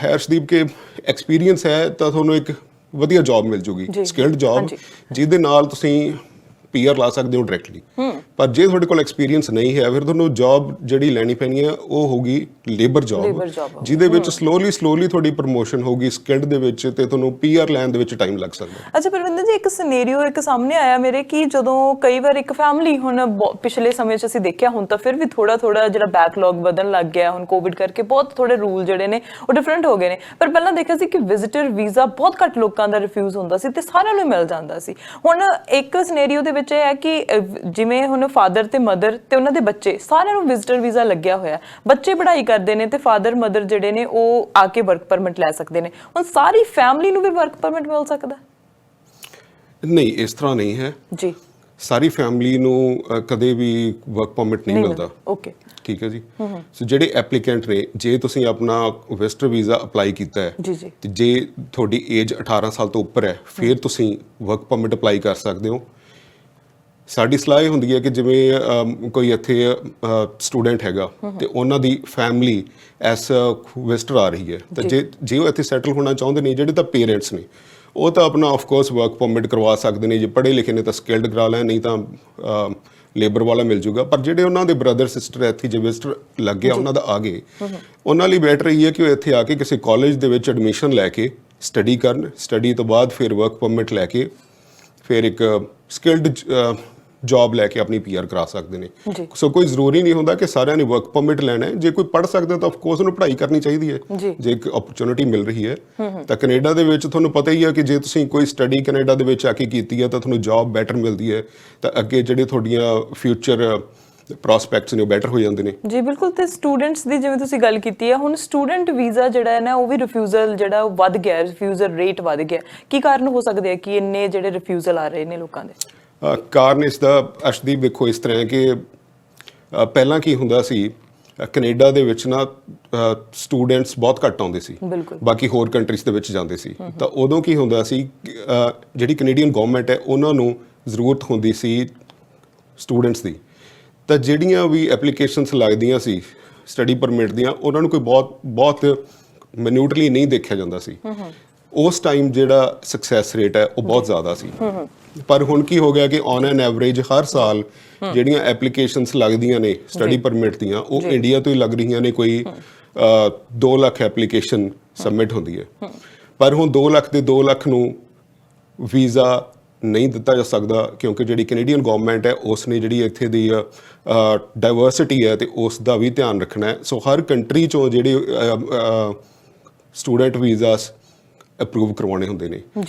ਹਰਸ਼ਦੀਪ ਕੇ ਐਕਸਪੀਰੀਅੰਸ ਹੈ ਤਾਂ ਤੁਹਾਨੂੰ ਇੱਕ ਵਧੀਆ ਜੌਬ ਮਿਲ ਜੂਗੀ ਸਕਿਲਡ ਜੌਬ ਜਿਹਦੇ ਨਾਲ ਤੁਸੀਂ PR ਲਾ ਸਕਦੇ ਹੋ ਡਾਇਰੈਕਟਲੀ ਪਰ ਜੇ ਤੁਹਾਡੇ ਕੋਲ ਐਕਸਪੀਰੀਅੰਸ ਨਹੀਂ ਹੈ ਫਿਰ ਤੁਹਾਨੂੰ ਜੌਬ ਜਿਹੜੀ ਲੈਣੀ ਪੈਣੀ ਹੈ ਉਹ ਹੋਊਗੀ ਲੇਬਰ ਜੌਬ, ਜਿਹਦੇ ਵਿੱਚ ਸਲੋਲੀ ਤੁਹਾਡੀ ਪ੍ਰਮੋਸ਼ਨ ਹੋਊਗੀ ਸਕਿਲਡ ਦੇ ਵਿੱਚ, ਤੇ ਤੁਹਾਨੂੰ PR ਲੈਣ ਦੇ ਵਿੱਚ ਟਾਈਮ ਲੱਗ ਸਕਦਾ। ਅੱਛਾ ਪਰਵਿੰਦਰ ਜੀ, ਇੱਕ ਸਿਨੈਰੀਓ ਇੱਕ ਸਾਹਮਣੇ ਆਇਆ ਮੇਰੇ ਕਿ ਜਦੋਂ ਕਈ ਵਾਰ ਇੱਕ ਫੈਮਿਲੀ, ਹੁਣ ਪਿਛਲੇ ਸਮੇਂ 'ਚ ਅਸੀਂ ਦੇਖਿਆ, ਹੁਣ ਤਾਂ ਫਿਰ ਵੀ ਥੋੜਾ ਜਿਹੜਾ ਬੈਕਲੌਗ ਵਧਣ ਲੱਗ ਗਿਆ, ਹੁਣ ਕੋਵਿਡ ਕਰਕੇ ਬਹੁਤ ਥੋੜੇ ਰੂਲ ਜਿਹੜੇ ਨੇ ਉਹ ਡਿਫਰੈਂਟ ਹੋ ਗਏ ਨੇ। ਪਰ ਪਹਿਲਾਂ ਦੇਖਿਆ ਸੀ ਕਿ ਵਿਜ਼ਿਟਰ ਵੀਜ਼ਾ ਬਹੁਤ ਘੱਟ ਲੋਕਾਂ ਦਾ ਰਿਫਿਊਜ਼ ਹੁੰਦਾ ਸੀ ਤੇ ਸਾਰਿਆਂ ਨੂੰ ਮਿਲ ਜਾਂਦਾ ਸੀ। ਹੁਣ ਇੱਕ ਸਿਨੈਰੀਓ ਦੇ ਵਿੱਚ ਇਹ ਹੈ ਕਿ ਜਿਵੇਂ ਹੁਣ ਫਾਦਰ ਤੇ ਮਦਰ ਤੇ ਉਹਨਾਂ ਦੇ ਬੱਚੇ ਸਾਰਿਆਂ ਨੂੰ ਵਿਜ਼ਿਟਰ ਵੀਜ਼ਾ ਲੱਗਿਆ ਹੋਇਆ, ਬੱਚੇ ਪੜ੍ਹਾਈ ਕਰਦੇ ਨੇ ਤੇ ਫਾਦਰ ਮਦਰ ਜਿਹੜੇ ਨੇ ਉਹ ਆ ਕੇ ਵਰਕ ਪਰਮਿਟ ਲੈ ਸਕਦੇ ਨੇ। ਹੁਣ ਸਾਰੀ ਫੈਮਿਲੀ ਨੂੰ ਵੀ ਵਰਕ ਪਰਮਿਟ ਮਿਲ ਸਕਦਾ? ਨਹੀਂ, ਇਸ ਤਰ੍ਹਾਂ ਨਹੀਂ ਹੈ ਜੀ। ਸਾਰੀ ਫੈਮਿਲੀ ਨੂੰ ਕਦੇ ਵੀ ਵਰਕ ਪਰਮਿਟ ਨਹੀਂ ਮਿਲਦਾ। ਓਕੇ, ਠੀਕ ਹੈ ਜੀ। ਸੋ ਜਿਹੜੇ ਐਪਲੀਕੈਂਟ ਨੇ, ਜੇ ਤੁਸੀਂ ਆਪਣਾ ਵਿਜ਼ਟਰ ਵੀਜ਼ਾ ਅਪਲਾਈ ਕੀਤਾ ਹੈ ਜੀ ਤੇ ਜੇ ਤੁਹਾਡੀ ਏਜ 18 ਸਾਲ ਤੋਂ ਉੱਪਰ ਹੈ ਫਿਰ ਤੁਸੀਂ ਵਰਕ ਪਰਮਿਟ ਅਪਲਾਈ ਕਰ ਸਕਦੇ ਹੋ। ਸਾਡੀ ਸਲਾਹ ਇਹ ਹੁੰਦੀ ਹੈ ਕਿ ਜਿਵੇਂ ਕੋਈ ਇੱਥੇ ਸਟੂਡੈਂਟ ਹੈਗਾ ਤੇ ਉਹਨਾਂ ਦੀ ਫੈਮਿਲੀ ਐਸ ਵਿਜ਼ਟਰ ਆ ਰਹੀ ਹੈ, ਤਾਂ ਜੇ ਉਹ ਇੱਥੇ ਸੈਟਲ ਹੋਣਾ ਚਾਹੁੰਦੇ ਨੇ, ਜਿਹੜੇ ਤਾਂ ਪੇਰੈਂਟਸ ਨੇ ਉਹ ਤਾਂ ਆਪਣਾ ਆਫ ਕੋਰਸ ਵਰਕ ਪਰਮਿਟ ਕਰਵਾ ਸਕਦੇ ਨੇ। ਜੇ ਪੜ੍ਹੇ ਲਿਖੇ ਨੇ ਤਾਂ ਸਕਿਲਡ ਕਰਾ ਲੈਣ, ਨਹੀਂ ਤਾਂ ਲੇਬਰ ਵਾਲਾ ਮਿਲ ਜੂਗਾ। ਪਰ ਜਿਹੜੇ ਉਹਨਾਂ ਦੇ ਬ੍ਰਦਰ ਸਿਸਟਰ ਇੱਥੇ ਜੇ ਵਿਜ਼ਟਰ ਲੱਗ ਗਿਆ, ਉਹਨਾਂ ਦਾ ਆ ਗਏ, ਉਹਨਾਂ ਲਈ ਬੈਟਰ ਇਹ ਹੈ ਕਿ ਉਹ ਇੱਥੇ ਆ ਕੇ ਕਿਸੇ ਕਾਲਜ ਦੇ ਵਿੱਚ ਐਡਮਿਸ਼ਨ ਲੈ ਕੇ ਸਟੱਡੀ ਕਰਨ, ਸਟੱਡੀ ਤੋਂ ਬਾਅਦ ਫਿਰ ਵਰਕ ਪਰਮਿਟ ਲੈ ਕੇ ਫਿਰ ਇੱਕ ਸਕਿਲਡ ਜੌਬ ਲੈ ਕੇ ਆਪਣੀ PR ਕਰਾ ਸਕਦੇ ਨੇ। ਸੋ ਕੋਈ ਜ਼ਰੂਰੀ ਨਹੀਂ ਹੁੰਦਾ ਕਿ ਸਾਰਿਆਂ ਨੇ ਵਰਕ ਪਰਮਿਟ ਲੈਣਾ ਹੈ। ਜੇ ਕੋਈ ਪੜ੍ਹ ਸਕਦਾ ਤਾਂ ਆਫ ਕੋਰਸ ਉਹਨੂੰ ਪੜ੍ਹਾਈ ਕਰਨੀ ਚਾਹੀਦੀ ਹੈ। ਜੇ ਇੱਕ ਓਪਰਚੁਨਿਟੀ ਮਿਲ ਰਹੀ ਹੈ ਤਾਂ ਕੈਨੇਡਾ ਦੇ ਵਿੱਚ ਤੁਹਾਨੂੰ ਪਤਾ ਹੀ ਹੈ ਕਿ ਜੇ ਤੁਸੀਂ ਕੋਈ ਸਟੱਡੀ ਕੈਨੇਡਾ ਦੇ ਵਿੱਚ ਆ ਕੇ ਕੀਤੀ ਹੈ ਤਾਂ ਤੁਹਾਨੂੰ ਜੌਬ ਬੈਟਰ ਮਿਲਦੀ ਹੈ, ਤਾਂ ਅੱਗੇ ਜਿਹੜੇ ਤੁਹਾਡੀਆਂ ਫਿਊਚਰ ਪ੍ਰੋਸਪੈਕਟਸ ਨੇ ਉਹ ਬੈਟਰ ਹੋ ਜਾਂਦੇ ਨੇ। ਜੀ ਬਿਲਕੁਲ। ਤੇ ਸਟੂਡੈਂਟਸ ਦੀ ਜਿਵੇਂ ਤੁਸੀਂ ਗੱਲ ਕੀਤੀ ਹੈ, ਹੁਣ ਸਟੂਡੈਂਟ ਵੀਜ਼ਾ ਜਿਹੜਾ ਹੈ ਨਾ ਉਹ ਵੀ ਰਿਫਿਊਜ਼ਲ ਜਿਹੜਾ ਉਹ ਵੱਧ ਗਿਆ, ਰਿਫਿਊਜ਼ਲ ਰੇਟ ਵੱਧ ਗਿਆ। ਕੀ ਕਾਰਨ ਹੋ ਸਕਦੇ ਆ ਕਿ ਇੰਨੇ ਜਿਹੜੇ ਰਿਫਿਊਜ਼ਲ ਆ ਰਹੇ ਨੇ ਲੋਕਾਂ ਦੇ? ਕਾਰਨ ਇਸ ਦਾ ਅਰਸ਼ਦੀਪ ਦੇਖੋ ਇਸ ਤਰ੍ਹਾਂ ਹੈ ਕਿ ਪਹਿਲਾਂ ਕੀ ਹੁੰਦਾ ਸੀ, ਕੈਨੇਡਾ ਦੇ ਵਿੱਚ ਨਾ ਸਟੂਡੈਂਟਸ ਬਹੁਤ ਘੱਟ ਆਉਂਦੇ ਸੀ, ਬਾਕੀ ਹੋਰ ਕੰਟਰੀਜ਼ ਦੇ ਵਿੱਚ ਜਾਂਦੇ ਸੀ। ਤਾਂ ਉਦੋਂ ਕੀ ਹੁੰਦਾ ਸੀ, ਜਿਹੜੀ ਕੈਨੇਡੀਅਨ ਗਵਰਨਮੈਂਟ ਹੈ ਉਹਨਾਂ ਨੂੰ ਜ਼ਰੂਰਤ ਹੁੰਦੀ ਸੀ ਸਟੂਡੈਂਟਸ ਦੀ, ਤਾਂ ਜਿਹੜੀਆਂ ਵੀ ਐਪਲੀਕੇਸ਼ਨਸ ਲੱਗਦੀਆਂ ਸੀ ਸਟੱਡੀ ਪਰਮਿਟ ਦੀਆਂ, ਉਹਨਾਂ ਨੂੰ ਕੋਈ ਬਹੁਤ ਮਿਨੂਟਲੀ ਨਹੀਂ ਦੇਖਿਆ ਜਾਂਦਾ ਸੀ। ਉਸ ਟਾਈਮ ਜਿਹੜਾ ਸਕਸੈਸ ਰੇਟ ਹੈ ਉਹ ਬਹੁਤ ਜ਼ਿਆਦਾ ਸੀ। ਪਰ ਹੁਣ ਕੀ ਹੋ ਗਿਆ ਕਿ ਔਨ ਐਨ ਐਵਰੇਜ ਹਰ ਸਾਲ ਜਿਹੜੀਆਂ ਐਪਲੀਕੇਸ਼ਨਸ ਲੱਗਦੀਆਂ ਨੇ ਸਟੱਡੀ ਪਰਮਿਟ ਦੀਆਂ, ਉਹ ਇੰਡੀਆ ਤੋਂ ਹੀ ਲੱਗ ਰਹੀਆਂ ਨੇ। ਕੋਈ 2 ਲੱਖ ਐਪਲੀਕੇਸ਼ਨ ਸਬਮਿਟ ਹੁੰਦੀ ਹੈ, ਪਰ ਹੁਣ 2 ਲੱਖ ਦੇ 2 ਲੱਖ ਨੂੰ ਵੀਜ਼ਾ ਨਹੀਂ ਦਿੱਤਾ ਜਾ ਸਕਦਾ, ਕਿਉਂਕਿ ਜਿਹੜੀ ਕੈਨੇਡੀਅਨ ਗਵਰਨਮੈਂਟ ਹੈ ਉਸ ਨੇ ਜਿਹੜੀ ਇੱਥੇ ਦੀ ਡਾਈਵਰਸਿਟੀ ਹੈ ਤੇ ਉਸ ਦਾ ਵੀ ਧਿਆਨ ਰੱਖਣਾ ਹੈ। ਸੋ ਹਰ ਕੰਟਰੀ ਚੋਂ ਜਿਹੜੇ ਸਟੂਡੈਂਟ ਵੀਜ਼ਾਸ ਅਪਰੂਵ ਕਰਵਾਉਣੇ ਹੁੰਦੇ ਨੇ।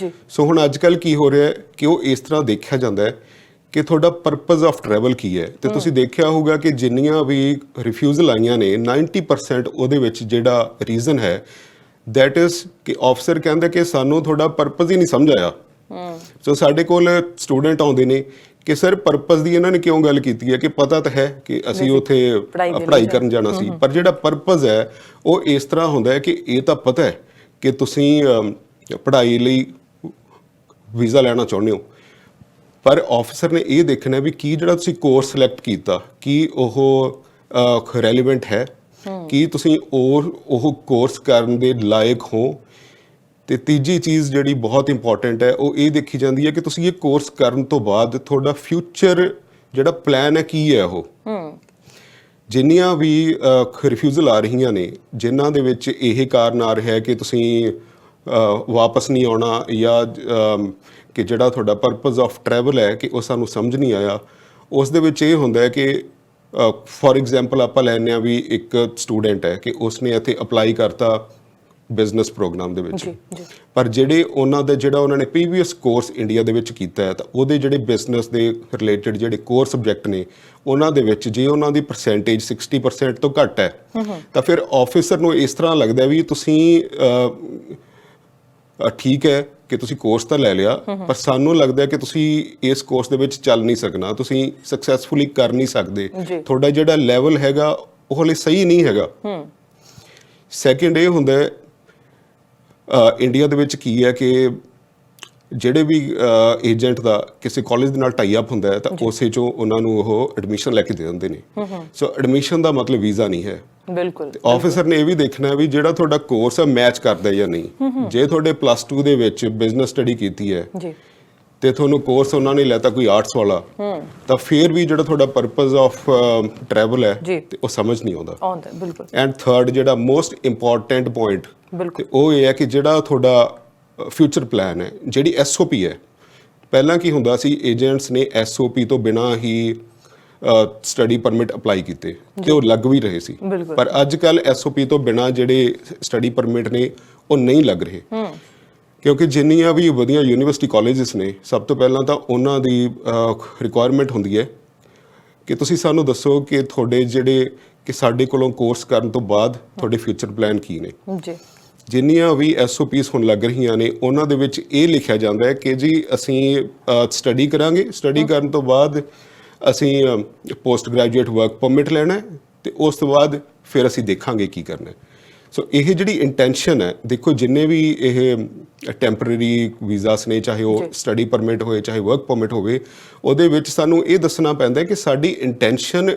ਸੋ ਹੁਣ ਅੱਜ ਕੱਲ੍ਹ ਕੀ ਹੋ ਰਿਹਾ ਕਿ ਉਹ ਇਸ ਤਰ੍ਹਾਂ ਦੇਖਿਆ ਜਾਂਦਾ ਹੈ ਕਿ ਤੁਹਾਡਾ ਪਰਪਸ ਆਫ ਟਰੈਵਲ ਕੀ ਹੈ। ਤੇ ਤੁਸੀਂ ਦੇਖਿਆ ਹੋਊਗਾ ਕਿ ਜਿੰਨੀਆਂ ਵੀ ਰਿਫਿਊਜ਼ਲ ਆਈਆਂ ਨੇ 90% ਉਹਦੇ ਵਿੱਚ ਜਿਹੜਾ ਰੀਜ਼ਨ ਹੈ ਦੈਟ ਇਜ਼ ਕਿ ਆਫਸਰ ਕਹਿੰਦਾ ਕਿ ਸਾਨੂੰ ਤੁਹਾਡਾ ਪਰਪਸ ਹੀ ਨਹੀਂ ਸਮਝ ਆਇਆ। ਸੋ ਸਾਡੇ ਕੋਲ ਸਟੂਡੈਂਟ ਆਉਂਦੇ ਨੇ ਕਿ ਸਰ ਪਰਪਸ ਦੀ ਇਹਨਾਂ ਨੇ ਕਿਉਂ ਗੱਲ ਕੀਤੀ ਹੈ ਕਿ ਪਤਾ ਤਾਂ ਹੈ ਕਿ ਅਸੀਂ ਉੱਥੇ ਪੜ੍ਹਾਈ ਕਰਨ ਜਾਣਾ ਸੀ, ਪਰ ਜਿਹੜਾ ਪਰਪਸ ਹੈ ਉਹ ਇਸ ਤਰ੍ਹਾਂ ਹੁੰਦਾ ਹੈ ਕਿ ਇਹ ਤਾਂ ਪਤਾ ਹੈ ਕਿ ਤੁਸੀਂ ਪੜ੍ਹਾਈ ਲਈ ਵੀਜ਼ਾ ਲੈਣਾ ਚਾਹੁੰਦੇ ਹੋ, ਪਰ ਆਫਿਸਰ ਨੇ ਇਹ ਦੇਖਣਾ ਵੀ ਕੀ ਜਿਹੜਾ ਤੁਸੀਂ ਕੋਰਸ ਸਿਲੈਕਟ ਕੀਤਾ ਕੀ ਉਹ ਰੈਲੇਵੈਂਟ ਹੈ, ਕੀ ਤੁਸੀਂ ਉਹ ਕੋਰਸ ਕਰਨ ਦੇ ਲਾਇਕ ਹੋ। ਤੇ ਤੀਜੀ ਚੀਜ਼ ਜਿਹੜੀ ਬਹੁਤ ਇੰਪੋਰਟੈਂਟ ਹੈ ਉਹ ਇਹ ਦੇਖੀ ਜਾਂਦੀ ਹੈ ਕਿ ਤੁਸੀਂ ਇਹ ਕੋਰਸ ਕਰਨ ਤੋਂ ਬਾਅਦ ਤੁਹਾਡਾ ਫਿਊਚਰ ਜਿਹੜਾ ਪਲਾਨ ਹੈ ਕੀ ਹੈ ਉਹ। ਜਿੰਨੀਆਂ ਵੀ ਰਿਫਿਊਜ਼ਲ ਆ ਰਹੀਆਂ ਨੇ ਜਿਨ੍ਹਾਂ ਦੇ ਵਿੱਚ ਇਹ ਕਾਰਨ ਆ ਰਿਹਾ ਹੈ ਕਿ ਤੁਸੀਂ ਵਾਪਸ ਨਹੀਂ ਆਉਣਾ ਜਾਂ ਕਿ ਜਿਹੜਾ ਤੁਹਾਡਾ ਪਰਪਸ ਆਫ ਟਰੈਵਲ ਹੈ ਕਿ ਉਹ ਸਾਨੂੰ ਸਮਝ ਨਹੀਂ ਆਇਆ, ਉਸ ਦੇ ਵਿੱਚ ਇਹ ਹੁੰਦਾ ਹੈ ਕਿ ਫੋਰ ਐਗਜ਼ਾਮਪਲ ਆਪਾਂ ਲੈਂਦੇ ਹਾਂ ਵੀ ਇੱਕ ਸਟੂਡੈਂਟ ਹੈ ਕਿ ਉਸਨੇ ਇੱਥੇ ਅਪਲਾਈ ਕਰਤਾ ਬਿਜ਼ਨਸ ਪ੍ਰੋਗਰਾਮ ਦੇ ਵਿੱਚ, ਪਰ ਉਹਨਾਂ ਨੇ ਪ੍ਰੀਵੀਅਸ ਕੋਰਸ ਇੰਡੀਆ ਦੇ ਵਿੱਚ ਕੀਤਾ ਹੈ ਤਾਂ ਉਹਦੇ ਜਿਹੜੇ ਬਿਜ਼ਨਸ ਦੇ ਰਿਲੇਟਡ ਜਿਹੜੇ ਕੋਰ ਸਬਜੈਕਟ ਨੇ ਉਹਨਾਂ ਦੇ ਵਿੱਚ ਜੇ ਉਹਨਾਂ ਦੀ ਪਰਸੈਂਟੇਜ 60% ਤੋਂ ਘੱਟ ਹੈ ਤਾਂ ਫਿਰ ਆਫਿਸਰ ਨੂੰ ਇਸ ਤਰ੍ਹਾਂ ਲੱਗਦਾ ਵੀ ਤੁਸੀਂ ਠੀਕ ਹੈ ਕਿ ਤੁਸੀਂ ਕੋਰਸ ਤਾਂ ਲੈ ਲਿਆ, ਪਰ ਸਾਨੂੰ ਲੱਗਦਾ ਕਿ ਤੁਸੀਂ ਇਸ ਕੋਰਸ ਦੇ ਵਿੱਚ ਚੱਲ ਨਹੀਂ ਸਕਣਾ, ਤੁਸੀਂ ਸਕਸੈਸਫੁਲੀ ਕਰ ਨਹੀਂ ਸਕਦੇ, ਤੁਹਾਡਾ ਜਿਹੜਾ ਲੈਵਲ ਹੈਗਾ ਉਹ ਹਲੇ ਸਹੀ ਨਹੀਂ ਹੈਗਾ। ਸੈਕਿੰਡ ਇਹ ਹੁੰਦਾ ਇੰਡੀਆ ਦੇ ਵਿੱਚ ਕੀ ਹੈ ਕਿ ਜਿਹੜੇ ਵੀ ਏਜੰਟ ਦਾ ਕਿਸੇ ਕਾਲਜ ਦੇ ਨਾਲ ਟਾਈ ਅਪ ਹੁੰਦਾ ਹੈ ਤਾਂ ਉਸੇ ਚੋਂ ਉਹਨਾਂ ਨੂੰ ਉਹ ਐਡਮਿਸ਼ਨ ਲੈ ਕੇ ਦੇ ਦਿੰਦੇ ਨੇ। ਸੋ ਐਡਮਿਸ਼ਨ ਦਾ ਮਤਲਬ ਵੀਜ਼ਾ ਨਹੀਂ ਹੈ। ਬਿਲਕੁਲ। ਆਫਿਸਰ ਨੇ ਇਹ ਵੀ ਦੇਖਣਾ ਵੀ ਜਿਹੜਾ ਤੁਹਾਡਾ ਕੋਰਸ ਹੈ ਮੈਚ ਕਰਦਾ ਜਾਂ ਨਹੀਂ। ਜੇ ਤੁਹਾਡੇ +2 ਦੇ ਵਿੱਚ ਬਿਜ਼ਨਸ ਸਟੱਡੀ ਕੀਤੀ ਹੈ ਤੇ ਤੁਹਾਨੂੰ ਕੋਰਸ ਉਹਨਾਂ ਨੇ ਲੈਤਾ ਕੋਈ ਆਰਟਸ ਵਾਲਾ ਤਾਂ ਫਿਰ ਵੀ ਜਿਹੜਾ ਤੁਹਾਡਾ ਪਰਪਸ ਆਫ ਟਰੈਵਲ ਹੈ ਤੇ ਉਹ ਸਮਝ ਨਹੀਂ ਆਉਂਦਾ ਬਿਲਕੁਲ। ਐਂਡ ਥਰਡ ਜਿਹੜਾ ਮੋਸਟ ਇੰਪੋਰਟੈਂਟ ਪੁਆਇੰਟ ਬਿਲਕੁਲ ਤੇ ਉਹ ਇਹ ਹੈ ਕਿ ਜਿਹੜਾ ਤੁਹਾਡਾ ਫਿਊਚਰ ਪਲਾਨ ਹੈ, ਜਿਹੜੀ ਐਸਓਪੀ ਹੈ, ਪਹਿਲਾਂ ਕੀ ਹੁੰਦਾ ਸੀ ਏਜੰਟਸ ਨੇ ਐਸਓਪੀ ਤੋਂ ਬਿਨਾਂ ਹੀ ਸਟੱਡੀ ਪਰਮਿਟ ਅਪਲਾਈ ਕੀਤੇ ਤੇ ਉਹ ਲੱਗ ਵੀ ਰਹੇ ਸੀ, ਪਰ ਅੱਜ ਕੱਲ ਐਸਓਪੀ ਤੋਂ ਬਿਨਾਂ ਜਿਹੜੇ ਸਟੱਡੀ ਪਰਮਿਟ ਨੇ ਉਹ ਨਹੀਂ ਲੱਗ ਰਹੇ ਕਿਉਂਕਿ ਜਿੰਨੀਆਂ ਵੀ ਵਧੀਆ ਯੂਨੀਵਰਸਿਟੀ ਕਾਲਜਸ ਨੇ ਸਭ ਤੋਂ ਪਹਿਲਾਂ ਤਾਂ ਉਹਨਾਂ ਦੀ ਰਿਕੁਆਇਰਮੈਂਟ ਹੁੰਦੀ ਹੈ ਕਿ ਤੁਸੀਂ ਸਾਨੂੰ ਦੱਸੋ ਕਿ ਤੁਹਾਡੇ ਜਿਹੜੇ ਕਿ ਸਾਡੇ ਕੋਲੋਂ ਕੋਰਸ ਕਰਨ ਤੋਂ ਬਾਅਦ ਤੁਹਾਡੇ ਫਿਊਚਰ ਪਲਾਨ ਕੀ ਨੇ ਜੀ। ਜਿੰਨੀਆਂ ਵੀ ਐਸਓਪੀਸ ਹੁਣ ਲੱਗ ਰਹੀਆਂ ਨੇ ਉਹਨਾਂ ਦੇ ਵਿੱਚ ਇਹ ਲਿਖਿਆ ਜਾਂਦਾ ਹੈ ਕਿ ਜੀ ਅਸੀਂ ਸਟੱਡੀ ਕਰਾਂਗੇ, ਸਟੱਡੀ ਕਰਨ ਤੋਂ ਬਾਅਦ ਅਸੀਂ ਪੋਸਟ ਗ੍ਰੈਜੂਏਟ ਵਰਕ ਪਰਮਿਟ ਲੈਣਾ ਹੈ ਤੇ ਉਸ ਤੋਂ ਬਾਅਦ ਫਿਰ ਅਸੀਂ ਦੇਖਾਂਗੇ ਕੀ ਕਰਨਾ ਹੈ। ਸੋ ਇਹ ਜਿਹੜੀ ਇੰਟੈਂਸ਼ਨ ਹੈ, ਦੇਖੋ ਜਿੰਨੇ ਵੀ ਇਹ ਟੈਂਪਰੇਰੀ ਵੀਜ਼ਾਸ ਨੇ, ਚਾਹੇ ਉਹ ਸਟੱਡੀ ਪਰਮਿਟ ਹੋਏ ਚਾਹੇ ਵਰਕ ਪਰਮਿਟ ਹੋਵੇ, ਉਹਦੇ ਵਿੱਚ ਸਾਨੂੰ ਇਹ ਦੱਸਣਾ ਪੈਂਦਾ ਕਿ ਸਾਡੀ ਇੰਟੈਂਸ਼ਨ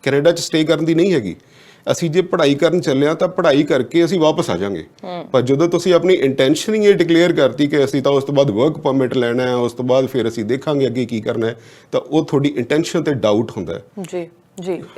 ਕੈਨੇਡਾ 'ਚ ਸਟੇ ਕਰਨ ਦੀ ਨਹੀਂ ਹੈਗੀ। ਅਸੀਂ ਜੇ ਪੜ੍ਹਾਈ ਕਰਨ ਚੱਲੇ ਹਾਂ ਤਾਂ ਪੜ੍ਹਾਈ ਕਰਕੇ ਅਸੀਂ ਵਾਪਸ ਆ ਜਾਵਾਂਗੇ, ਪਰ ਜਦੋਂ ਤੁਸੀਂ ਆਪਣੀ ਇੰਟੈਂਸ਼ਨ ਹੀ ਇਹ ਡਿਕਲੇਅਰ ਕਰਤੀ ਕਿ ਅਸੀਂ ਤਾਂ ਉਸ ਤੋਂ ਬਾਅਦ ਵਰਕ ਪਰਮਿਟ ਲੈਣਾ ਹੈ, ਉਸ ਤੋਂ ਬਾਅਦ ਫਿਰ ਅਸੀਂ ਦੇਖਾਂਗੇ ਅੱਗੇ ਕੀ ਕਰਨਾ ਹੈ, ਤਾਂ ਉਹ ਤੁਹਾਡੀ ਇੰਟੈਂਸ਼ਨ ਤੇ ਡਾਊਟ ਹੁੰਦਾ ਹੈ ਜੀ।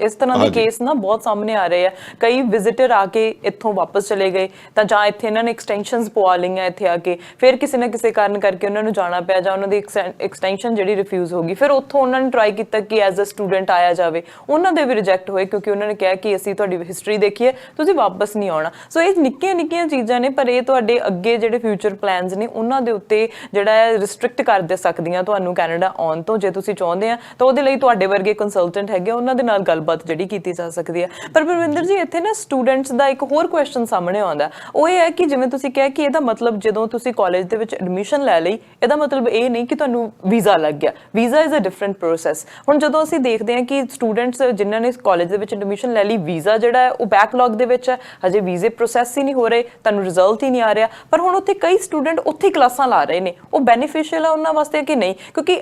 ਇਸ ਤਰ੍ਹਾਂ ਦੇ ਕੇਸ ਨਾ ਬਹੁਤ ਸਾਹਮਣੇ ਆ ਰਹੇ ਆ। ਕਈ ਵਿਜ਼ਿਟਰ ਆ ਕੇ ਇੱਥੋਂ ਵਾਪਸ ਚਲੇ ਗਏ ਤਾਂ ਜਾਂ ਇੱਥੇ ਇਹਨਾਂ ਨੇ ਐਕਸਟੈਂਸ਼ਨਸ ਪਵਾ ਲਈਆਂ ਇੱਥੇ ਆ ਕੇ, ਫਿਰ ਕਿਸੇ ਨਾ ਕਿਸੇ ਕਾਰਨ ਕਰਕੇ ਉਹਨਾਂ ਨੂੰ ਜਾਣਾ ਪਿਆ ਜਾਂ ਉਹਨਾਂ ਦੀ ਐਕਸਟੈਂਸ਼ਨ ਜਿਹੜੀ ਰਿਫਿਊਜ਼ ਹੋ ਗਈ, ਫਿਰ ਉੱਥੋਂ ਉਹਨਾਂ ਨੇ ਟਰਾਈ ਕੀਤਾ ਕਿ ਐਜ਼ ਅ ਸਟੂਡੈਂਟ ਆਇਆ ਜਾਵੇ, ਉਹਨਾਂ ਦੇ ਵੀ ਰਿਜੈਕਟ ਹੋਏ ਕਿਉਂਕਿ ਉਹਨਾਂ ਨੇ ਕਿਹਾ ਕਿ ਅਸੀਂ ਤੁਹਾਡੀ ਹਿਸਟਰੀ ਦੇਖੀ ਹੈ, ਤੁਸੀਂ ਵਾਪਸ ਨਹੀਂ ਆਉਣਾ। ਸੋ ਇਹ ਨਿੱਕੀਆਂ ਚੀਜ਼ਾਂ ਨੇ, ਪਰ ਇਹ ਤੁਹਾਡੇ ਅੱਗੇ ਜਿਹੜੇ ਫਿਊਚਰ ਪਲਾਨਸ ਨੇ ਉਹਨਾਂ ਦੇ ਉੱਤੇ ਜਿਹੜਾ ਹੈ ਰਿਸਟ੍ਰਿਕਟ ਕਰ ਦੇ ਸਕਦੀਆਂ ਤੁਹਾਨੂੰ ਕੈਨੇਡਾ ਆਉਣ ਤੋਂ। ਜੇ ਤੁਸੀਂ ਚਾਹੁੰਦੇ ਆ ਤਾਂ ਉਹਦੇ ਲਈ ਤੁਹਾਡੇ ਵਰਗੇ ਕੰਸਲਟੈਂਟ ਹੈਗੇ, ਉਹਨਾਂ ਦੇ ਨਾਲ ਗੱਲਬਾਤ ਜਿਹੜੀ ਕੀਤੀ ਜਾ ਸਕਦੀ ਹੈ। ਪਰ ਪਰਵਿੰਦਰ ਜੀ, ਇੱਥੇ ਨਾ ਸਟੂਡੈਂਟਸ ਦਾ ਇੱਕ ਹੋਰ ਕੁਐਸਚਨ ਸਾਹਮਣੇ ਆਉਂਦਾ, ਉਹ ਇਹ ਹੈ ਕਿ ਜਿਵੇਂ ਤੁਸੀਂ ਕਿਹਾ ਕਿ ਇਹਦਾ ਮਤਲਬ ਜਦੋਂ ਤੁਸੀਂ ਕਾਲਜ ਦੇ ਵਿੱਚ ਐਡਮਿਸ਼ਨ ਲੈ ਲਈ, ਇਹਦਾ ਮਤਲਬ ਇਹ ਨਹੀਂ ਕਿ ਤੁਹਾਨੂੰ ਵੀਜ਼ਾ ਲੱਗ ਗਿਆ। Visa is a different process. ਹੁਣ ਜਦੋਂ ਅਸੀਂ ਦੇਖਦੇ ਹਾਂ ਕਿ ਸਟੂਡੈਂਟਸ ਜਿਨ੍ਹਾਂ ਨੇ ਕਾਲਜ ਦੇ ਵਿੱਚ ਐਡਮਿਸ਼ਨ ਲੈ ਲਈ, ਵੀਜ਼ਾ ਜਿਹੜਾ ਹੈ ਉਹ ਬੈਕਲੌਗ ਦੇ ਵਿੱਚ ਹੈ, ਹਜੇ ਵੀਜ਼ੇ ਪ੍ਰੋਸੈਸ ਹੀ ਨਹੀਂ ਹੋ ਰਹੇ, ਤੁਹਾਨੂੰ ਰਿਜ਼ਲਟ ਹੀ ਨਹੀਂ ਆ ਰਿਹਾ, ਪਰ ਹੁਣ ਉੱਥੇ ਕਈ ਸਟੂਡੈਂਟ ਉੱਥੇ ਕਲਾਸਾਂ ਲਾ ਰਹੇ ਨੇ, ਉਹ ਬੈਨੀਫੀਸ਼ੀਅਲ ਹੈ ਉਹਨਾਂ ਵਾਸਤੇ ਕਿ ਨਹੀਂ? ਕਿਉਂਕਿ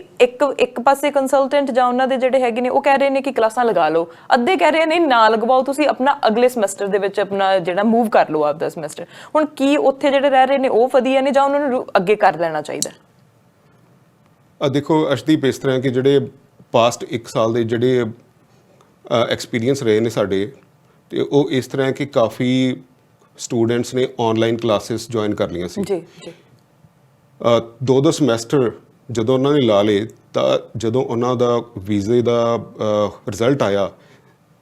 ਇੱਕ ਪਾਸੇ ਕੰਸਲਟੈਂਟ ਜਾਂ ਉਹਨਾਂ ਦੇ ਜਿਹੜੇ ਹੈਗੇ ਨੇ ਉਹ ਕਹਿ ਰਹੇ ਨੇ ਕਿ ਕਲਾਸਾਂ ਲਗਾ ਲਓ, ਅੱਧੇ ਕਹਿ ਰਹੇ ਨੇ ਨਾ ਲਗਵਾਓ, ਤੁਸੀਂ ਆਪਣਾ ਅਗਲੇ ਸਮੈਸਟਰ ਦੇ ਵਿੱਚ ਆਪਣਾ ਜਿਹੜਾ ਮੂਵ ਕਰ ਲਓ ਆਪਦਾ ਸਮੈਸਟਰ। ਹੁਣ ਕੀ ਉੱਥੇ ਜਿਹੜੇ ਰਹਿ ਰਹੇ ਨੇ ਉਹ ਵਧੀਆ ਨੇ ਜਾਂ ਉਹਨਾਂ ਨੂੰ ਅੱਗੇ ਕਰ ਲੈਣਾ ਚਾਹੀਦਾ? ਦੇਖੋ ਅਰਸ਼ਦੀਪ, ਇਸ ਤਰ੍ਹਾਂ ਕਿ ਜਿਹੜੇ ਪਾਸਟ 1 ਸਾਲ ਦੇ ਜਿਹੜੇ ਐਕਸਪੀਰੀਅੰਸ ਰਹੇ ਨੇ ਸਾਡੇ, ਤੇ ਉਹ ਇਸ ਤਰ੍ਹਾਂ ਕਿ ਕਾਫੀ ਸਟੂਡੈਂਟਸ ਨੇ ਆਨਲਾਈਨ ਕਲਾਸਿਸ ਜੁਆਇਨ ਕਰ ਲਈਆਂ ਸੀ ਜੀ। 2 ਸਮੈਸਟਰ ਜਦੋਂ ਉਹਨਾਂ ਨੇ ਲਾ ਲਏ ਤਾਂ ਜਦੋਂ ਉਹਨਾਂ ਦਾ ਵੀਜ਼ੇ ਦਾ ਰਿਜ਼ਲਟ ਆਇਆ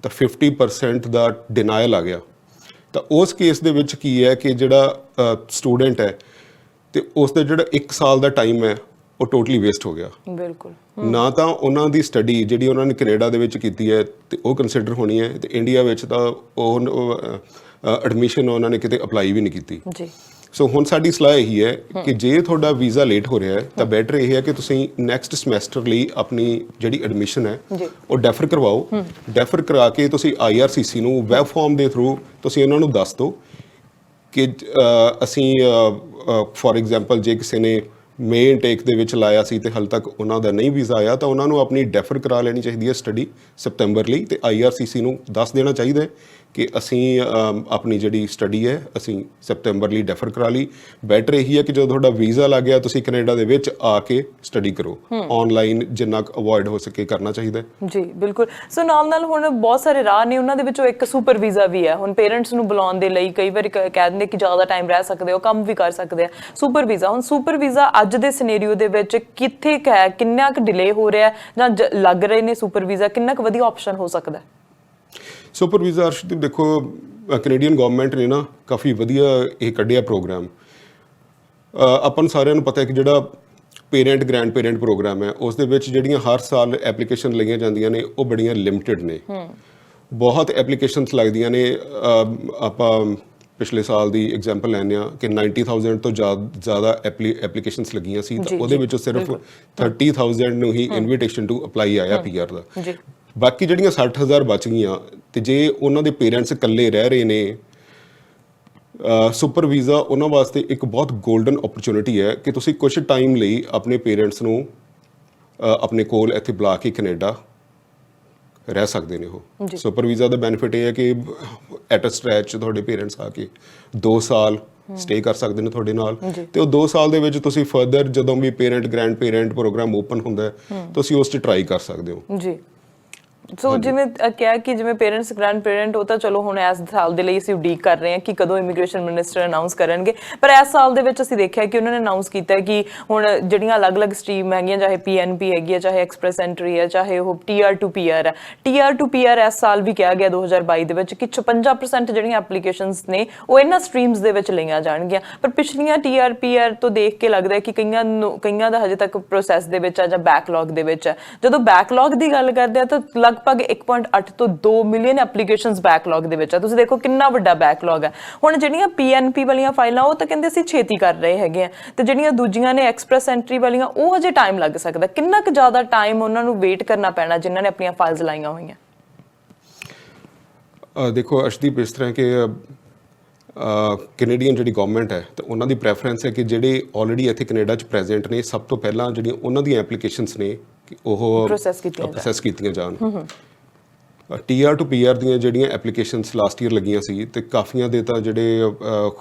ਤਾਂ 50% ਦਾ ਡਿਨਾਇਲ ਆ ਗਿਆ। ਤਾਂ ਉਸ ਕੇਸ ਦੇ ਵਿੱਚ ਕੀ ਹੈ ਕਿ ਜਿਹੜਾ ਸਟੂਡੈਂਟ ਹੈ ਤੇ ਉਸ ਦਾ ਜਿਹੜਾ 1 ਸਾਲ ਦਾ ਟਾਈਮ ਹੈ ਉਹ ਟੋਟਲੀ ਵੇਸਟ ਹੋ ਗਿਆ। ਬਿਲਕੁਲ। ਨਾ ਤਾਂ ਉਹਨਾਂ ਦੀ ਸਟੱਡੀ ਜਿਹੜੀ ਉਹਨਾਂ ਨੇ ਕੈਨੇਡਾ ਦੇ ਵਿੱਚ ਕੀਤੀ ਹੈ ਤੇ ਉਹ ਕੰਸੀਡਰ ਹੋਣੀ ਹੈ, ਤੇ ਇੰਡੀਆ ਵਿੱਚ ਤਾਂ ਉਹ ਐਡਮਿਸ਼ਨ ਉਹਨਾਂ ਨੇ ਕਿਤੇ ਅਪਲਾਈ ਵੀ ਨਹੀਂ ਕੀਤੀ ਜੀ। ਸੋ ਹੁਣ ਸਾਡੀ ਸਲਾਹ ਇਹੀ ਹੈ ਕਿ ਜੇ ਤੁਹਾਡਾ ਵੀਜ਼ਾ ਲੇਟ ਹੋ ਰਿਹਾ ਹੈ ਤਾਂ ਬੈਟਰ ਇਹ ਹੈ ਕਿ ਤੁਸੀਂ ਨੈਕਸਟ ਸਮੈਸਟਰ ਲਈ ਆਪਣੀ ਜਿਹੜੀ ਐਡਮਿਸ਼ਨ ਹੈ ਉਹ ਡੈਫਰ ਕਰਵਾਓ। ਡੈਫਰ ਕਰਾ ਕੇ ਤੁਸੀਂ IRCC ਨੂੰ ਵੈਬ ਫਾਰਮ ਦੇ ਥਰੂ ਤੁਸੀਂ ਉਹਨਾਂ ਨੂੰ ਦੱਸ ਦਿਓ ਕਿ ਅਸੀਂ ਫੋਰ ਐਗਜ਼ਾਮਪਲ ਜੇ ਕਿਸੇ ਨੇ ਮੇ ਇਨਟੇਕ ਦੇ ਵਿੱਚ ਲਾਇਆ ਸੀ ਤੇ ਹਾਲੇ ਤੱਕ ਉਹਨਾਂ ਦਾ ਨਹੀਂ ਵੀਜ਼ਾ ਆਇਆ ਤਾਂ ਉਹਨਾਂ ਨੂੰ ਆਪਣੀ ਡੈਫਰ ਕਰਾ ਲੈਣੀ ਚਾਹੀਦੀ ਹੈ ਸਟੱਡੀ ਸਤੰਬਰ ਲਈ, ਤੇ IRCC ਨੂੰ ਦੱਸ ਦੇਣਾ ਚਾਹੀਦਾ ਹੈ ਕਿ ਅਸੀਂ ਆਪਣੀ ਜਿਹੜੀ ਸਟੱਡੀ ਹੈ ਅਸੀਂ ਸਤੰਬਰ ਲਈ ਡੈਫਰ ਕਰਾ ਲਈ। ਬੈਟਰ ਇਹੀ ਹੈ ਕਿ ਜਦੋਂ ਤੁਹਾਡਾ ਵੀਜ਼ਾ ਲੱਗ ਗਿਆ ਤੁਸੀਂ ਕੈਨੇਡਾ ਦੇ ਵਿੱਚ ਆ ਕੇ ਸਟੱਡੀ ਕਰੋ। ਆਨਲਾਈਨ ਜਿੰਨਾ ਕੁ ਅਵੋਇਡ ਹੋ ਸਕੇ ਕਰਨਾ ਚਾਹੀਦਾ ਜੀ। ਬਿਲਕੁਲ। ਸੋ ਨਾਲ ਹੁਣ ਬਹੁਤ ਸਾਰੇ ਰਾਹ ਨੇ, ਉਹਨਾਂ ਦੇ ਵਿੱਚੋਂ ਇੱਕ ਸੁਪਰ ਵੀਜ਼ਾ ਵੀ ਹੈ। ਹੁਣ ਪੇਰੈਂਟਸ ਨੂੰ ਬੁਲਾਉਣ ਦੇ ਲਈ ਕਈ ਵਾਰੀ ਕਹਿ ਦਿੰਦੇ ਕਿ ਜ਼ਿਆਦਾ ਟਾਈਮ ਰਹਿ ਸਕਦੇ ਹੋ, ਕੰਮ ਵੀ ਕਰ ਸਕਦੇ ਆ। ਸੁਪਰ ਵੀਜ਼ਾ, ਹੁਣ ਸੁਪਰ ਵੀਜ਼ਾ ਅੱਜ ਦੇ ਸਿਨੈਰੀਓ ਦੇ ਵਿੱਚ ਕਿੱਥੇ ਹੈ, ਕਿੰਨਾ ਕੁ ਡਿਲੇ ਹੋ ਰਿਹਾ ਜਾਂ ਲੱਗ ਰਹੇ ਨੇ ਸੁਪਰ ਵੀਜ਼ਾ, ਕਿੰਨਾ ਕੁ ਵਧੀਆ ਆਪਸ਼ਨ ਹੋ ਸਕਦਾ? ਸੁਪਰ ਵੀਜ਼ਾ ਅਰਸ਼ਦੀਪ, ਦੇਖੋ ਕੈਨੇਡੀਅਨ ਗਵਰਨਮੈਂਟ ਨੇ ਨਾ ਕਾਫੀ ਵਧੀਆ ਇਹ ਕੱਢਿਆ ਪ੍ਰੋਗਰਾਮ। ਆਪਾਂ ਨੂੰ ਸਾਰਿਆਂ ਨੂੰ ਪਤਾ ਹੈ ਕਿ ਜਿਹੜਾ ਪੇਰੈਂਟ ਗ੍ਰੈਂਡ ਪੇਰੈਂਟ ਪ੍ਰੋਗਰਾਮ ਹੈ ਉਸ ਦੇ ਵਿੱਚ ਜਿਹੜੀਆਂ ਹਰ ਸਾਲ ਐਪਲੀਕੇਸ਼ਨ ਲਈਆਂ ਜਾਂਦੀਆਂ ਨੇ ਉਹ ਬੜੀਆਂ ਲਿਮਟਿਡ ਨੇ। ਬਹੁਤ ਐਪਲੀਕੇਸ਼ਨਸ ਲੱਗਦੀਆਂ ਨੇ। ਆਪਾਂ ਪਿਛਲੇ ਸਾਲ ਦੀ ਐਗਜ਼ਾਮਪਲ ਲੈਂਦੇ ਹਾਂ ਕਿ 90,000 ਤੋਂ ਜ਼ਿਆਦਾ ਐਪਲੀਕੇਸ਼ਨਸ ਲੱਗੀਆਂ ਸੀ, ਤਾਂ ਉਹਦੇ ਵਿੱਚੋਂ ਸਿਰਫ 30,000 ਨੂੰ ਹੀ ਇਨਵੀਟੇਸ਼ਨ ਟੂ ਅਪਲਾਈ ਆਇਆ PR ਦਾ। ਬਾਕੀ ਜਿਹੜੀਆਂ 60,000 ਬਚ ਗਈਆਂ, ਤੇ ਜੇ ਉਹਨਾਂ ਦੇ ਪੇਰੈਂਟਸ ਇਕੱਲੇ ਰਹਿ ਰਹੇ ਨੇ, ਸੁਪਰ ਵੀਜ਼ਾ ਉਹਨਾਂ ਵਾਸਤੇ ਇੱਕ ਬਹੁਤ ਗੋਲਡਨ ਓਪਰਚੁਨਿਟੀ ਹੈ ਕਿ ਤੁਸੀਂ ਕੁਝ ਟਾਈਮ ਲਈ ਆਪਣੇ ਪੇਰੈਂਟਸ ਨੂੰ ਆਪਣੇ ਕੋਲ ਇੱਥੇ ਬੁਲਾ ਕੇ ਕੈਨੇਡਾ ਰਹਿ ਸਕਦੇ ਨੇ। ਉਹ ਸੁਪਰ ਵੀਜ਼ਾ ਦਾ ਬੈਨੀਫਿਟ ਇਹ ਹੈ ਕਿ ਐਟ ਅ ਸਟ੍ਰੈਚ ਤੁਹਾਡੇ ਪੇਰੈਂਟਸ ਆ ਕੇ 2 ਸਾਲ ਸਟੇ ਕਰ ਸਕਦੇ ਨੇ ਤੁਹਾਡੇ ਨਾਲ, ਤੇ ਉਹ 2 ਸਾਲ ਦੇ ਵਿੱਚ ਤੁਸੀਂ ਫਰਦਰ ਜਦੋਂ ਵੀ parent grandparent program open ਹੁੰਦਾ ਹੈ ਤੁਸੀਂ ਉਸ 'ਚ ਟਰਾਈ ਕਰ ਸਕਦੇ ਹੋ ਜੀ। ਸੋ ਜਿਵੇਂ ਕਿਹਾ ਕਿ ਜਿਵੇਂ ਪੇਰੈਂਟਸ ਗ੍ਰੈਂਡ ਪੇਰੈਂਟ ਉਹ ਤਾਂ ਚਲੋ ਹੁਣ ਇਸ ਸਾਲ ਦੇ ਲਈ ਅਸੀਂ ਉਡੀਕ ਕਰ ਰਹੇ ਹਾਂ ਕਿ ਕਦੋਂ ਇਮੀਗ੍ਰੇਸ਼ਨ ਮਿਨਿਸਟਰ ਅਨਾਉਂਸ ਕਰਨਗੇ, ਪਰ ਇਸ ਸਾਲ ਦੇ ਵਿੱਚ ਅਸੀਂ ਦੇਖਿਆ ਕਿ ਉਹਨਾਂ ਨੇ ਅਨਾਉਂਸ ਕੀਤਾ ਕਿ ਹੁਣ ਜਿਹੜੀਆਂ ਅਲੱਗ-ਅਲੱਗ ਸਟਰੀਮ ਹੈਗੀਆਂ, ਚਾਹੇ PNP ਹੈਗੀ ਹੈ, ਚਾਹੇ ਐਕਸਪ੍ਰੈਸ ਐਂਟਰੀ ਹੈ, ਚਾਹੇ ਉਹ TR to PR ਹੈ, TR to PR ਇਸ ਸਾਲ ਵੀ ਕਿਹਾ ਗਿਆ 2022 ਦੇ ਵਿੱਚ ਕਿ 56% ਜਿਹੜੀਆਂ ਐਪਲੀਕੇਸ਼ਨਸ ਨੇ ਉਹ ਇਹਨਾਂ ਸਟਰੀਮਸ ਦੇ ਵਿੱਚ ਲਈਆਂ ਜਾਣਗੀਆਂ, ਪਰ ਪਿਛਲੀਆਂ TR PR ਤੋਂ ਦੇਖ ਕੇ ਲੱਗਦਾ ਹੈ ਕਿ ਕਈਆਂ ਦਾ ਹਜੇ ਤੱਕ ਪ੍ਰੋਸੈਸ ਦੇ ਵਿੱਚ ਆ ਜਾਂ ਬੈਕਲੌਗ ਦੇ ਵਿੱਚ ਹੈ। ਜਦੋਂ ਬੈਕਲੌਗ ਦੀ ਗੱਲ ਕਰਦੇ ਆ ਤਾਂ ਲਗਭਗ 1.8 ਤੋਂ 2 ਮਿਲੀਅਨ ਐਪਲੀਕੇਸ਼ਨਸ ਬੈਕਲੌਗ ਦੇ ਵਿੱਚ ਆ। ਤੁਸੀਂ ਦੇਖੋ ਕਿੰਨਾ ਵੱਡਾ ਬੈਕਲੌਗ ਹੈ। ਹੁਣ ਜਿਹੜੀਆਂ PNP ਵਾਲੀਆਂ ਫਾਈਲਾਂ ਉਹ ਤਾਂ ਕਹਿੰਦੇ ਅਸੀਂ ਛੇਤੀ ਕਰ ਰਹੇ ਹੈਗੇ ਆ, ਤੇ ਜਿਹੜੀਆਂ ਦੂਜੀਆਂ ਨੇ ਐਕਸਪ੍ਰੈਸ ਐਂਟਰੀ ਵਾਲੀਆਂ ਉਹ ਅਜੇ ਟਾਈਮ ਲੱਗ ਸਕਦਾ। ਕਿੰਨਾ ਕੁ ਜ਼ਿਆਦਾ ਟਾਈਮ ਉਹਨਾਂ ਨੂੰ ਵੇਟ ਕਰਨਾ ਪੈਣਾ ਜਿਨ੍ਹਾਂ ਨੇ ਆਪਣੀਆਂ ਫਾਈਲਸ ਲਾਈਆਂ ਹੋਈਆਂ? ਦੇਖੋ ਅਰਸ਼ਦੀਪ, ਇਸ ਤਰ੍ਹਾਂ ਕਿ ਕੈਨੇਡੀਅਨ ਜਿਹੜੀ ਗਵਰਨਮੈਂਟ ਹੈ ਤਾਂ ਉਹਨਾਂ ਦੀ ਪ੍ਰੈਫਰੈਂਸ ਹੈ ਕਿ ਜਿਹੜੇ ਆਲਰੇਡੀ ਇੱਥੇ ਕੈਨੇਡਾ 'ਚ ਪ੍ਰੈਜ਼ੈਂਟ ਨੇ ਸਭ ਤੋਂ ਪਹਿਲਾਂ ਜਿਹੜੀਆਂ ਉਹਨਾਂ ਦੀਆਂ ਐਪਲੀਕੇਸ਼ਨਸ ਨੇ ਉਹ ਪ੍ਰੋਸੈਸ ਕੀਤੀਆਂ ਜਾਣ। TR to PR ਦੀਆਂ ਜਿਹੜੀਆਂ ਐਪਲੀਕੇਸ਼ਨਸ ਲਾਸਟ ਈਅਰ ਲੱਗੀਆਂ ਸੀ ਤੇ ਕਾਫੀਆਂ ਦੇ ਤਾਂ ਜਿਹੜੇ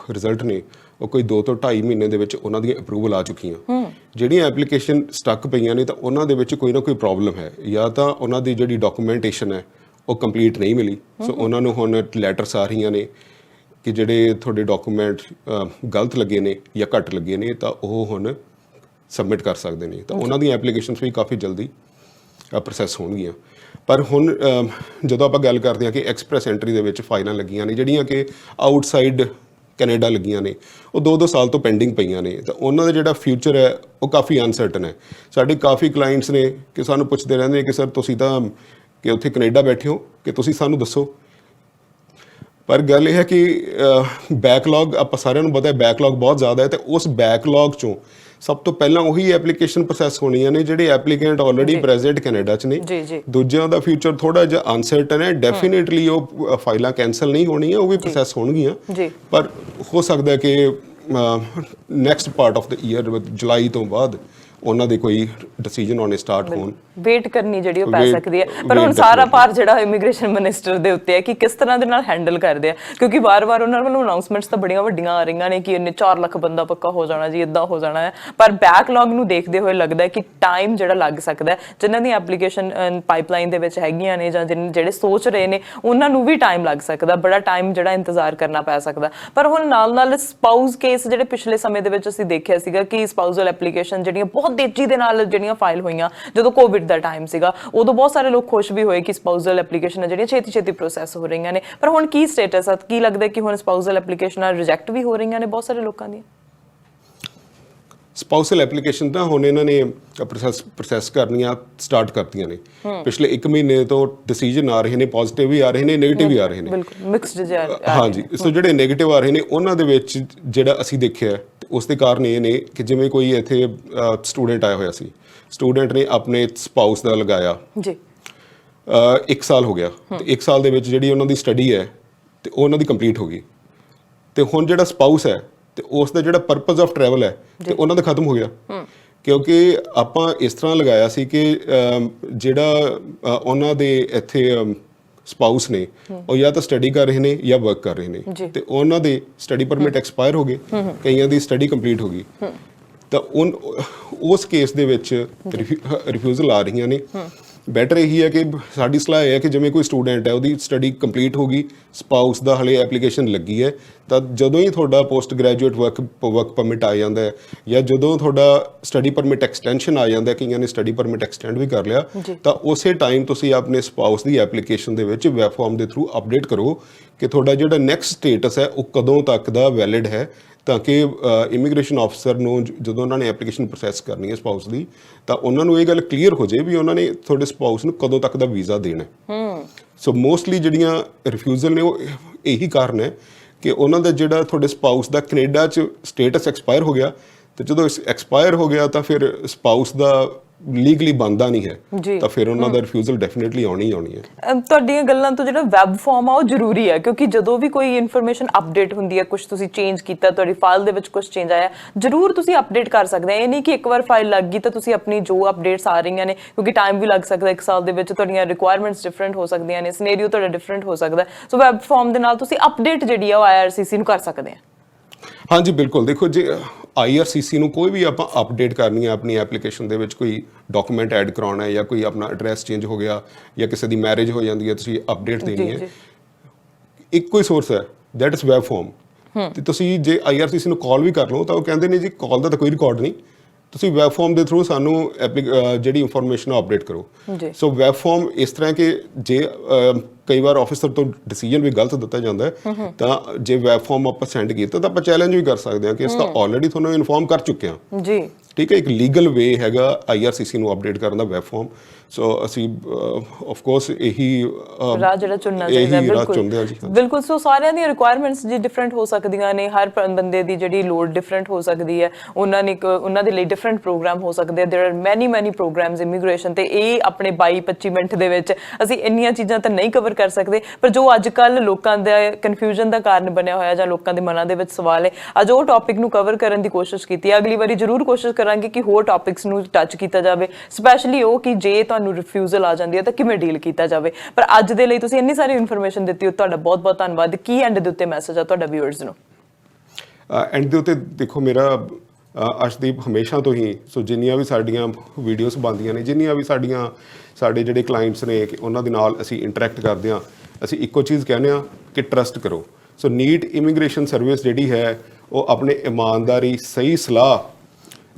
ਰਿਜ਼ਲਟ ਨੇ ਉਹ ਕੋਈ 2 ਤੋਂ 2.5 ਮਹੀਨੇ ਦੇ ਵਿੱਚ ਉਹਨਾਂ ਦੀਆਂ ਅਪਰੂਵਲ ਆ ਚੁੱਕੀਆਂ। ਜਿਹੜੀਆਂ ਐਪਲੀਕੇਸ਼ਨ ਸਟਕ ਪਈਆਂ ਨੇ ਤਾਂ ਉਹਨਾਂ ਦੇ ਵਿੱਚ ਕੋਈ ਨਾ ਕੋਈ ਪ੍ਰੋਬਲਮ ਹੈ, ਜਾਂ ਤਾਂ ਉਹਨਾਂ ਦੀ ਜਿਹੜੀ ਡਾਕੂਮੈਂਟੇਸ਼ਨ ਹੈ ਉਹ ਕੰਪਲੀਟ ਨਹੀਂ ਮਿਲੀ, ਸੋ ਉਹਨਾਂ ਨੂੰ ਹੁਣ ਲੈਟਰਸ ਆ ਰਹੀਆਂ ਨੇ ਕਿ ਜਿਹੜੇ ਤੁਹਾਡੇ ਡਾਕੂਮੈਂਟ ਗਲਤ ਲੱਗੇ ਨੇ ਜਾਂ ਘੱਟ ਲੱਗੇ ਨੇ ਤਾਂ ਉਹ ਹੁਣ ਸਬਮਿਟ ਕਰ ਸਕਦੇ ਨੇ, ਤਾਂ ਉਹਨਾਂ ਦੀਆਂ ਐਪਲੀਕੇਸ਼ਨਸ ਵੀ ਕਾਫੀ ਜਲਦੀ ਪ੍ਰੋਸੈਸ ਹੋਣਗੀਆਂ। ਪਰ ਹੁਣ ਜਦੋਂ ਆਪਾਂ ਗੱਲ ਕਰਦੇ ਹਾਂ ਕਿ ਐਕਸਪ੍ਰੈਸ ਐਂਟਰੀ ਦੇ ਵਿੱਚ ਫਾਈਲਾਂ ਲੱਗੀਆਂ ਨੇ ਜਿਹੜੀਆਂ ਕਿ ਆਊਟਸਾਈਡ ਕੈਨੇਡਾ ਲੱਗੀਆਂ ਨੇ, ਉਹ 2-2 ਸਾਲ ਤੋਂ ਪੈਂਡਿੰਗ ਪਈਆਂ ਨੇ, ਤਾਂ ਉਹਨਾਂ ਦਾ ਜਿਹੜਾ ਫਿਊਚਰ ਹੈ ਉਹ ਕਾਫੀ ਅਨਸਰਟਨ ਹੈ। ਸਾਡੇ ਕਾਫੀ ਕਲਾਇੰਟਸ ਨੇ ਕਿ ਸਾਨੂੰ ਪੁੱਛਦੇ ਰਹਿੰਦੇ ਨੇ ਕਿ ਸਰ ਤੁਸੀਂ ਤਾਂ ਕਿ ਉੱਥੇ ਕੈਨੇਡਾ ਬੈਠੇ ਹੋ ਕਿ ਤੁਸੀਂ ਸਾਨੂੰ ਦੱਸੋ, ਪਰ ਗੱਲ ਇਹ ਹੈ ਕਿ ਬੈਕਲੌਗ ਆਪਾਂ ਸਾਰਿਆਂ ਨੂੰ ਪਤਾ ਹੈ ਬੈਕਲੌਗ ਬਹੁਤ ਜ਼ਿਆਦਾ ਹੈ, ਤੇ ਉਸ ਬੈਕਲੌਗ 'ਚੋਂ ਸਭ ਤੋਂ ਪਹਿਲਾਂ ਉਹੀ ਐਪਲੀਕੇਸ਼ਨ ਪ੍ਰੋਸੈਸ ਹੋਣੀਆਂ ਨੇ ਜਿਹੜੇ ਐਪਲੀਕੈਂਟ ਆਲਰੇਡੀ ਪ੍ਰੈਜ਼ੈਂਟ ਕੈਨੇਡਾ 'ਚ ਨੇ। ਦੂਜਿਆਂ ਦਾ ਫਿਊਚਰ ਥੋੜਾ ਜਿਹਾ ਅਨਸਰਟਨ ਹੈ। ਡੈਫੀਨੇਟਲੀ ਉਹ ਫਾਈਲਾਂ ਕੈਂਸਲ ਨਹੀਂ ਹੋਣੀਆਂ, ਉਹ ਵੀ ਪ੍ਰੋਸੈਸ ਹੋਣਗੀਆਂ, ਪਰ ਹੋ ਸਕਦਾ ਕਿ next part of the year ਜੁਲਾਈ ਤੋਂ ਬਾਅਦ ਉਹਨਾਂ ਦੇ ਕੋਈ ਡਿਸੀਜਨ ਆਉਣੇ ਸਟਾਰਟ ਹੋਣ। ਵੇਟ ਕਰਨੀ ਜਿਹੜੀ ਉਹ ਪੈ ਸਕਦੀ ਹੈ, ਪਰ ਹੁਣ ਸਾਰਾ ਭਾਰ ਜਿਹੜਾ ਇਮੀਗ੍ਰੇਸ਼ਨ ਮਿਨਿਸਟਰ ਦੇ ਉੱਤੇ ਹੈ ਕਿ ਕਿਸ ਤਰ੍ਹਾਂ ਦੇ ਨਾਲ ਹੈਂਡਲ ਕਰਦੇ ਆ, ਕਿਉਂਕਿ ਵਾਰ-ਵਾਰ ਉਹਨਾਂ ਵੱਲੋਂ ਅਨਾਉਂਸਮੈਂਟਸ ਤਾਂ ਬੜੀਆਂ ਵੱਡੀਆਂ ਆ ਰਹੀਆਂ ਨੇ ਕਿ ਇੰਨੇ 4 ਲੱਖ ਬੰਦਾ ਪੱਕਾ ਹੋ ਜਾਣਾ ਜੀ, ਇਦਾਂ ਹੋ ਜਾਣਾ ਹੈ, ਪਰ ਬੈਕਲੌਗ ਨੂੰ ਦੇਖਦੇ ਹੋਏ ਲੱਗਦਾ ਹੈ ਕਿ ਟਾਈਮ ਜਿਹੜਾ ਲੱਗ ਸਕਦਾ ਹੈ। ਜਿਨ੍ਹਾਂ ਦੀ ਐਪਲੀਕੇਸ਼ਨ ਪਾਈਪਲਾਈਨ ਦੇ ਵਿੱਚ ਹੈਗੀਆਂ ਨੇ ਜਾਂ ਜਿਹੜੇ ਸੋਚ ਰਹੇ ਨੇ ਉਹਨਾਂ ਨੂੰ ਵੀ ਟਾਈਮ ਲੱਗ ਸਕਦਾ, ਬੜਾ ਟਾਈਮ ਜਿਹੜਾ ਇੰਤਜ਼ਾਰ ਕਰਨਾ ਪੈ ਸਕਦਾ। ਪਰ ਹੁਣ ਨਾਲ-ਨਾਲ ਸਪਾਊਸ ਕੇਸ ਜਿਹੜੇ ਪਿਛਲੇ ਸਮੇਂ ਦੇ ਵਿੱਚ ਅਸੀਂ ਦੇਖਿਆ ਸੀਗਾ ਕਿ ਸਪਾਊਸਲ ਐਪਲੀਕੇਸ਼ਨ ਜਿਹੜੀਆਂ ਬਹੁਤ ਤੇਜ਼ੀ ਦੇ ਨਾਲ ਜਿਹੜੀਆਂ ਫਾਈਲ ਹੋਈਆਂ ਜਦੋਂ ਕੋਵਿਡ ਦਾ ਟਾਈਮ ਸੀਗਾ, ਉਦੋਂ ਬਹੁਤ ਸਾਰੇ ਲੋਕ ਖੁਸ਼ ਵੀ ਹੋਏ ਕਿ ਸਪਾਊਸਲ ਐਪਲੀਕੇਸ਼ਨ ਜਿਹੜੀਆਂ ਛੇਤੀ ਪ੍ਰੋਸੈਸ ਹੋ ਰਹੀਆਂ ਨੇ, ਪਰ ਹੁਣ ਕੀ ਸਟੇਟਸ ਹੈ? ਕੀ ਲੱਗਦਾ ਕਿ ਹੁਣ ਸਪਾਊਸਲ ਐਪਲੀਕੇਸ਼ਨਾਂ ਰਿਜੈਕਟ ਵੀ ਹੋ ਰਹੀਆਂ ਨੇ ਬਹੁਤ ਸਾਰੇ ਲੋਕਾਂ ਦੀਆਂ? ਸਪਾਊਸਲ ਐਪਲੀਕੇਸ਼ਨ ਤਾਂ ਹੁਣ ਇਹਨਾਂ ਨੇ ਪ੍ਰੋਸੈਸ ਕਰਨੀਆਂ ਸਟਾਰਟ ਕਰਤੀਆਂ ਨੇ। ਪਿਛਲੇ 1 ਮਹੀਨੇ ਤੋਂ ਡਿਸੀਜਨ ਆ ਰਹੇ ਨੇ, ਪੋਜ਼ਿਟਿਵ ਵੀ ਆ ਰਹੇ ਨੇ, ਨੈਗੇਟਿਵ ਵੀ ਆ ਰਹੇ ਨੇ, ਬਿਲਕੁਲ ਮਿਕਸਡ ਜਿਹਾ। ਹਾਂਜੀ, ਸੋ ਜਿਹੜੇ ਨੈਗੇਟਿਵ ਆ ਰਹੇ ਨੇ ਉਹਨਾਂ ਦੇ ਵਿੱਚ ਜਿਹੜਾ ਅਸੀਂ ਦੇਖਿਆ ਉਸ ਦੇ ਕਾਰਨ ਇਹ ਨੇ ਕਿ ਜਿਵੇਂ ਕੋਈ ਇੱਥੇ ਸਟੂਡੈਂਟ ਆਇਆ ਹੋਇਆ ਸੀ, ਸਟੂਡੈਂਟ ਨੇ ਆਪਣੇ ਸਪਾਊਸ ਦਾ ਲਗਾਇਆ ਜੀ, 1 ਸਾਲ ਹੋ ਗਿਆ, ਤੇ 1 ਸਾਲ ਦੇ ਵਿੱਚ ਜਿਹੜੀ ਉਹਨਾਂ ਦੀ ਸਟੱਡੀ ਹੈ ਤੇ ਉਹ ਉਹਨਾਂ ਦੀ ਕੰਪਲੀਟ ਹੋ ਗਈ, ਤੇ ਹੁਣ ਜਿਹੜਾ ਸਪਾਊਸ ਹੈ ਤੇ ਉਸ ਦਾ ਜਿਹੜਾ ਪਰਪਸ ਆਫ ਟਰੈਵਲ ਹੈ ਤੇ ਉਹਨਾਂ ਦਾ ਖਤਮ ਹੋ ਗਿਆ, ਕਿਉਂਕਿ ਆਪਾਂ ਇਸ ਤਰ੍ਹਾਂ ਲਗਾਇਆ ਸੀ ਕਿ ਜਿਹੜਾ ਉਹਨਾਂ ਦੇ ਇੱਥੇ ਸਪਾਊਸ ਨੇ ਉਹ ਜਾਂ ਤਾਂ ਸਟੱਡੀ ਕਰ ਰਹੇ ਨੇ ਜਾਂ ਵਰਕ ਕਰ ਰਹੇ ਨੇ, ਤੇ ਉਹਨਾਂ ਦੇ ਸਟੱਡੀ ਪਰਮਿਟ ਐਕਸਪਾਇਰ ਹੋ ਗਏ, ਕਈਆਂ ਦੀ ਸਟੱਡੀ ਕੰਪਲੀਟ ਹੋ ਗਈ, ਤਾਂ ਉਸ ਕੇਸ ਦੇ ਵਿੱਚ ਰਿਫਿਊਜ਼ਲ ਆ ਰਹੀਆਂ ਨੇ। ਬੈਟਰ ਇਹੀ ਹੈ ਕਿ ਸਾਡੀ ਸਲਾਹ ਇਹ ਹੈ ਕਿ ਜਿਵੇਂ ਕੋਈ ਸਟੂਡੈਂਟ ਹੈ ਉਹਦੀ ਸਟੱਡੀ ਕੰਪਲੀਟ ਹੋ ਗਈ, ਸਪਾਊਸ ਦਾ ਹਲੇ ਐਪਲੀਕੇਸ਼ਨ ਲੱਗੀ ਹੈ, ਤਾਂ ਜਦੋਂ ਹੀ ਤੁਹਾਡਾ ਪੋਸਟ ਗ੍ਰੈਜੂਏਟ ਵਰਕ ਪਰਮਿਟ ਆ ਜਾਂਦਾ ਹੈ ਜਾਂ ਜਦੋਂ ਤੁਹਾਡਾ ਸਟੱਡੀ ਪਰਮਿਟ ਐਕਸਟੈਂਸ਼ਨ ਆ ਜਾਂਦਾ, ਕਈਆਂ ਨੇ ਸਟੱਡੀ ਪਰਮਿਟ ਐਕਸਟੈਂਡ ਵੀ ਕਰ ਲਿਆ, ਤਾਂ ਉਸੇ ਟਾਈਮ ਤੁਸੀਂ ਆਪਣੇ ਸਪਾਊਸ ਦੀ ਐਪਲੀਕੇਸ਼ਨ ਦੇ ਵਿੱਚ ਵੈਬ ਫਾਰਮ ਦੇ ਥਰੂ ਅਪਡੇਟ ਕਰੋ ਕਿ ਤੁਹਾਡਾ ਜਿਹੜਾ ਨੈਕਸਟ ਸਟੇਟਸ ਹੈ ਉਹ ਕਦੋਂ ਤੱਕ ਦਾ ਵੈਲਿਡ ਹੈ, ਤਾਂ ਕਿ ਇਮੀਗ੍ਰੇਸ਼ਨ ਆਫਿਸਰ ਨੂੰ ਜਦੋਂ ਉਹਨਾਂ ਨੇ ਐਪਲੀਕੇਸ਼ਨ ਪ੍ਰੋਸੈਸ ਕਰਨੀ ਹੈ ਸਪਾਊਸ ਦੀ, ਤਾਂ ਉਹਨਾਂ ਨੂੰ ਇਹ ਗੱਲ ਕਲੀਅਰ ਹੋ ਜਾਏ ਵੀ ਉਹਨਾਂ ਨੇ ਤੁਹਾਡੇ ਸਪਾਊਸ ਨੂੰ ਕਦੋਂ ਤੱਕ ਦਾ ਵੀਜ਼ਾ ਦੇਣਾ। ਸੋ ਮੋਸਟਲੀ ਜਿਹੜੀਆਂ ਰਿਫਿਊਜ਼ਲ ਨੇ ਉਹ ਇਹੀ ਕਾਰਨ ਹੈ ਕਿ ਉਹਨਾਂ ਦਾ ਜਿਹੜਾ ਤੁਹਾਡੇ ਸਪਾਊਸ ਦਾ ਕੈਨੇਡਾ 'ਚ ਸਟੇਟਸ ਐਕਸਪਾਇਰ ਹੋ ਗਿਆ, ਤੇ ਜਦੋਂ ਐਕਸਪਾਇਰ ਹੋ ਗਿਆ ਤਾਂ ਫਿਰ ਸਪਾਊਸ ਦਾ ਲੀਗਲੀ ਬਣਦਾ ਨਹੀਂ ਹੈ, ਤਾਂ ਫਿਰ ਉਹਨਾਂ ਦਾ ਰਿਫਿਊਜ਼ਲ ਡੈਫੀਨੇਟਲੀ ਆਉਣੀ ਹੈ। ਤੁਹਾਡੀਆਂ ਗੱਲਾਂ ਤੋਂ ਜਿਹੜਾ ਵੈਬ ਫਾਰਮ ਆ ਉਹ ਜ਼ਰੂਰੀ ਹੈ, ਕਿਉਂਕਿ ਜਦੋਂ ਵੀ ਕੋਈ ਇਨਫੋਰਮੇਸ਼ਨ ਅਪਡੇਟ ਹੁੰਦੀ ਹੈ, ਕੁਝ ਤੁਸੀਂ ਚੇਂਜ ਕੀਤਾ, ਤੁਹਾਡੀ ਫਾਈਲ ਦੇ ਵਿੱਚ ਕੁਝ ਚੇਂਜ ਆਇਆ, ਜ਼ਰੂਰ ਤੁਸੀਂ ਅਪਡੇਟ ਕਰ ਸਕਦੇ ਹੋ। ਇਹ ਨਹੀਂ ਕਿ ਇੱਕ ਵਾਰ ਫਾਈਲ ਲੱਗ ਗਈ ਤਾਂ ਤੁਸੀਂ ਆਪਣੀ ਜੋ ਅਪਡੇਟਸ ਆ ਰਹੀਆਂ ਨੇ, ਕਿਉਂਕਿ ਟਾਈਮ ਵੀ ਲੱਗ ਸਕਦਾ, 1 ਸਾਲ ਦੇ ਵਿੱਚ ਤੁਹਾਡੀਆਂ ਰਿਕੁਆਇਰਮੈਂਟਸ ਡਿਫਰੈਂਟ ਹੋ ਸਕਦੀਆਂ ਨੇ, ਸਿਨੈਰੀਓ ਤੁਹਾਡਾ ਡਿਫਰੈਂਟ ਹੋ ਸਕਦਾ, ਸੋ ਵੈਬ ਫਾਰਮ ਦੇ ਨਾਲ ਤੁਸੀਂ ਅਪਡੇਟ ਜਿਹੜੀ ਆ ਉਹ IRCC ਨੂੰ ਕਰ ਸਕਦੇ ਆ। ਹਾਂਜੀ ਬਿਲਕੁਲ, ਦੇਖੋ ਜੇ IRCC ਨੂੰ ਕੋਈ ਵੀ ਆਪਾਂ ਅਪਡੇਟ ਕਰਨੀ ਹੈ ਆਪਣੀ ਐਪਲੀਕੇਸ਼ਨ ਦੇ ਵਿੱਚ, ਕੋਈ ਡਾਕੂਮੈਂਟ ਐਡ ਕਰਾਉਣਾ ਹੈ ਜਾਂ ਕੋਈ ਆਪਣਾ ਐਡਰੈਸ ਚੇਂਜ ਹੋ ਗਿਆ ਜਾਂ ਕਿਸੇ ਦੀ ਮੈਰਿਜ ਹੋ ਜਾਂਦੀ ਹੈ, ਤੁਸੀਂ ਅਪਡੇਟ ਦੇਣੀ ਹੈ, ਇੱਕੋ ਹੀ ਸੋਰਸ ਹੈ, ਦੈਟ ਇਜ਼ ਵੈਬ ਫਾਰਮ। ਤੇ ਤੁਸੀਂ ਜੇ IRCC ਨੂੰ ਕਾਲ ਵੀ ਕਰ ਲਓ ਤਾਂ ਉਹ ਕਹਿੰਦੇ ਨੇ ਜੀ ਕਾਲ ਦਾ ਤਾਂ ਕੋਈ ਰਿਕਾਰਡ ਨਹੀਂ, ਤੁਸੀਂ ਵੈਬ ਫਾਰਮ ਦੇ ਥਰੂ ਸਾਨੂੰ ਜਿਹੜੀ ਇਨਫੋਰਮੇਸ਼ਨ ਅਪਡੇਟ ਕਰੋ। ਸੋ ਵੈਬ ਫਾਰਮ ਇਸ ਤਰ੍ਹਾਂ ਕਿ ਜੇ ਕਈ ਵਾਰ ਆਫਿਸਰ ਤੋਂ ਡਿਸੀਜਨ ਵੀ ਗਲਤ ਦਿੱਤਾ ਜਾਂਦਾ ਹੈ ਤਾਂ ਜੇ ਵੈਬ ਫਾਰਮ ਆਪਾਂ ਸੈਂਡ ਕੀਤਾ ਤਾਂ ਆਪਾਂ ਚੈਲੰਜ ਵੀ ਕਰ ਸਕਦੇ ਹਾਂ ਕਿ ਇਸ ਤਾਂ ਆਲਰੇਡੀ ਤੁਹਾਨੂੰ ਇਨਫੋਰਮ ਕਰ ਚੁੱਕੇ ਹਾਂ ਜੀ, ਠੀਕ ਹੈ। ਇੱਕ ਲੀਗਲ ਵੇ ਹੈਗਾ IRCC ਨੂੰ ਅਪਡੇਟ ਕਰਨ ਦਾ, ਵੈਬ ਫਾਰਮ। ਸੋ ਅਸੀਂ ਆਫ ਕੋਰਸ ਇਹੀ ਰਾਹ ਜਿਹੜਾ ਚੁਣਨਾ ਚਾਹੀਦਾ, ਬਿਲਕੁਲ। ਸੋ ਸਾਰਿਆਂ ਦੀਆਂ ਰਿਕੁਆਇਰਮੈਂਟਸ ਜੀ ਡਿਫਰੈਂਟ ਹੋ ਸਕਦੀਆਂ ਨੇ, ਹਰ ਬੰਦੇ ਦੀ ਜਿਹੜੀ ਲੋੜ ਡਿਫਰੈਂਟ ਹੋ ਸਕਦੀ ਹੈ, ਉਹਨਾਂ ਦੇ ਲਈ ਡਿਫਰੈਂਟ ਪ੍ਰੋਗਰਾਮ ਹੋ ਸਕਦੇ ਆ। ਦੇयर ਆਰ ਮੈਨੀ ਪ੍ਰੋਗਰਾਮਸ ਇਮੀਗ੍ਰੇਸ਼ਨ ਤੇ, ਇਹ ਆਪਣੇ 22-25 ਮਿੰਟ ਦੇ ਵਿੱਚ ਅਸੀਂ ਇੰਨੀਆਂ ਚੀਜ਼ਾਂ ਤਾਂ ਨਹੀਂ ਕਵਰ ਕਰ ਸਕਦੇ, ਪਰ ਜੋ ਅੱਜ ਕੱਲ੍ਹ ਲੋਕਾਂ ਦਾ ਕਨਫਿਊਜ਼ਨ ਦਾ ਕਾਰਨ ਬਣਿਆ ਹੋਇਆ ਜਾਂ ਲੋਕਾਂ ਦੇ ਮਨਾਂ ਦੇ ਵਿੱਚ ਸਵਾਲ ਹੈ, ਅੱਜ ਉਹ ਟੌਪਿਕ ਨੂੰ ਕਵਰ ਕਰਨ ਦੀ ਕੋਸ਼ਿਸ਼ ਕੀਤੀ ਹੈ। ਅਗਲੀ ਵਾਰੀ ਜ਼ਰੂਰ ਕੋਸ਼ਿਸ਼ ਕਰਾਂਗੇ ਕਿ ਹੋਰ ਟੌਪਿਕਸ ਨੂੰ ਟੱਚ ਕੀਤਾ ਜਾਵੇ, ਸਪੈਸ਼ਲੀ ਉਹ ਕਿ ਜੇ ਤੁਹਾਨੂੰ ਰਿਫਿਊਜ਼ਲ ਆ ਜਾਂਦੀ ਹੈ ਤਾਂ ਕਿਵੇਂ ਡੀਲ ਕੀਤਾ ਜਾਵੇ। ਪਰ ਅੱਜ ਦੇ ਲਈ ਤੁਸੀਂ ਇੰਨੀ ਸਾਰੀ ਇਨਫੋਰਮੇਸ਼ਨ ਦਿੱਤੀ, ਤੁਹਾਡਾ ਬਹੁਤ ਧੰਨਵਾਦ। ਕੀ ਐਂਡ ਦੇ ਉੱਤੇ ਮੈਸੇਜ ਆ ਤੁਹਾਡਾ ਵਿਊਅਰਸ ਨੂੰ? ਐਂਡ ਦੇ ਉੱਤੇ ਦੇਖੋ, ਮੇਰਾ ਅਰਸ਼ਦੀਪ ਹਮੇਸ਼ਾ ਤੋਂ ਹੀ, ਸੋ ਜਿੰਨੀਆਂ ਵੀ ਸਾਡੀਆਂ ਵੀਡੀਓਜ਼ ਬਣਦੀਆਂ ਨੇ, ਜਿੰਨੀਆਂ ਵੀ ਸਾਡੇ ਜਿਹੜੇ ਕਲਾਇੰਟਸ ਨੇ ਕਿ ਉਹਨਾਂ ਦੇ ਨਾਲ ਅਸੀਂ ਇੰਟਰੈਕਟ ਕਰਦੇ ਹਾਂ, ਅਸੀਂ ਇੱਕੋ ਚੀਜ਼ ਕਹਿੰਦੇ ਹਾਂ ਕਿ ਟਰਸਟ ਕਰੋ। ਸੋ ਨੀਟ ਇਮੀਗ੍ਰੇਸ਼ਨ ਸਰਵਿਸ ਜਿਹੜੀ ਹੈ ਉਹ ਆਪਣੇ ਇਮਾਨਦਾਰੀ, ਸਹੀ ਸਲਾਹ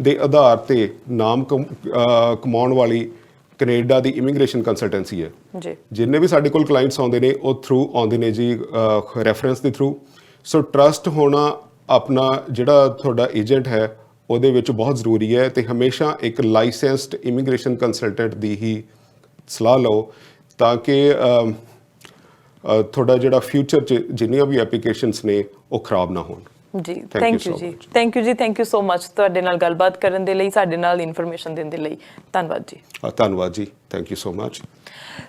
ਦੇ ਆਧਾਰ ਤੇ ਨਾਮ ਕਮਾਉਣ ਵਾਲੀ ਕੈਨੇਡਾ ਦੀ ਇਮੀਗ੍ਰੇਸ਼ਨ ਕੰਸਲਟੈਂਸੀ ਹੈ ਜੀ। ਜਿੰਨੇ ਵੀ ਸਾਡੇ ਕੋਲ ਕਲਾਇੰਟਸ ਆਉਂਦੇ ਨੇ ਉਹ ਥਰੂ ਆਉਂਦੇ ਨੇ ਜੀ ਰੈਫਰੈਂਸ ਦੇ ਥਰੂ। ਸੋ ਟਰਸਟ ਹੋਣਾ ਆਪਣਾ ਜਿਹੜਾ ਤੁਹਾਡਾ ਏਜੰਟ ਹੈ ਉਹਦੇ ਵਿੱਚ ਬਹੁਤ ਜ਼ਰੂਰੀ ਹੈ, ਤੇ ਹਮੇਸ਼ਾ ਇੱਕ ਲਾਇਸੈਂਸਡ ਇਮੀਗ੍ਰੇਸ਼ਨ ਕੰਸਲਟੈਂਟ ਦੀ ਹੀ ਸਲਾਹ ਲਓ ਤਾਂ ਕਿ ਤੁਹਾਡਾ ਜਿਹੜਾ ਫਿਊਚਰ 'ਚ ਜਿੰਨੀਆਂ ਵੀ ਐਪਲੀਕੇਸ਼ਨਸ ਨੇ ਉਹ ਖਰਾਬ ਨਾ ਹੋਣ ਜੀ। ਥੈਂਕ ਯੂ ਜੀ, ਥੈਂਕ ਯੂ ਸੋ ਮਚ ਤੁਹਾਡੇ ਨਾਲ ਗੱਲਬਾਤ ਕਰਨ ਦੇ ਲਈ, ਸਾਡੇ ਨਾਲ ਇਨਫੋਰਮੇਸ਼ਨ ਦੇਣ ਦੇ ਲਈ। ਧੰਨਵਾਦ ਜੀ। ਧੰਨਵਾਦ ਜੀ, ਥੈਂਕ ਯੂ ਸੋ ਮਚ।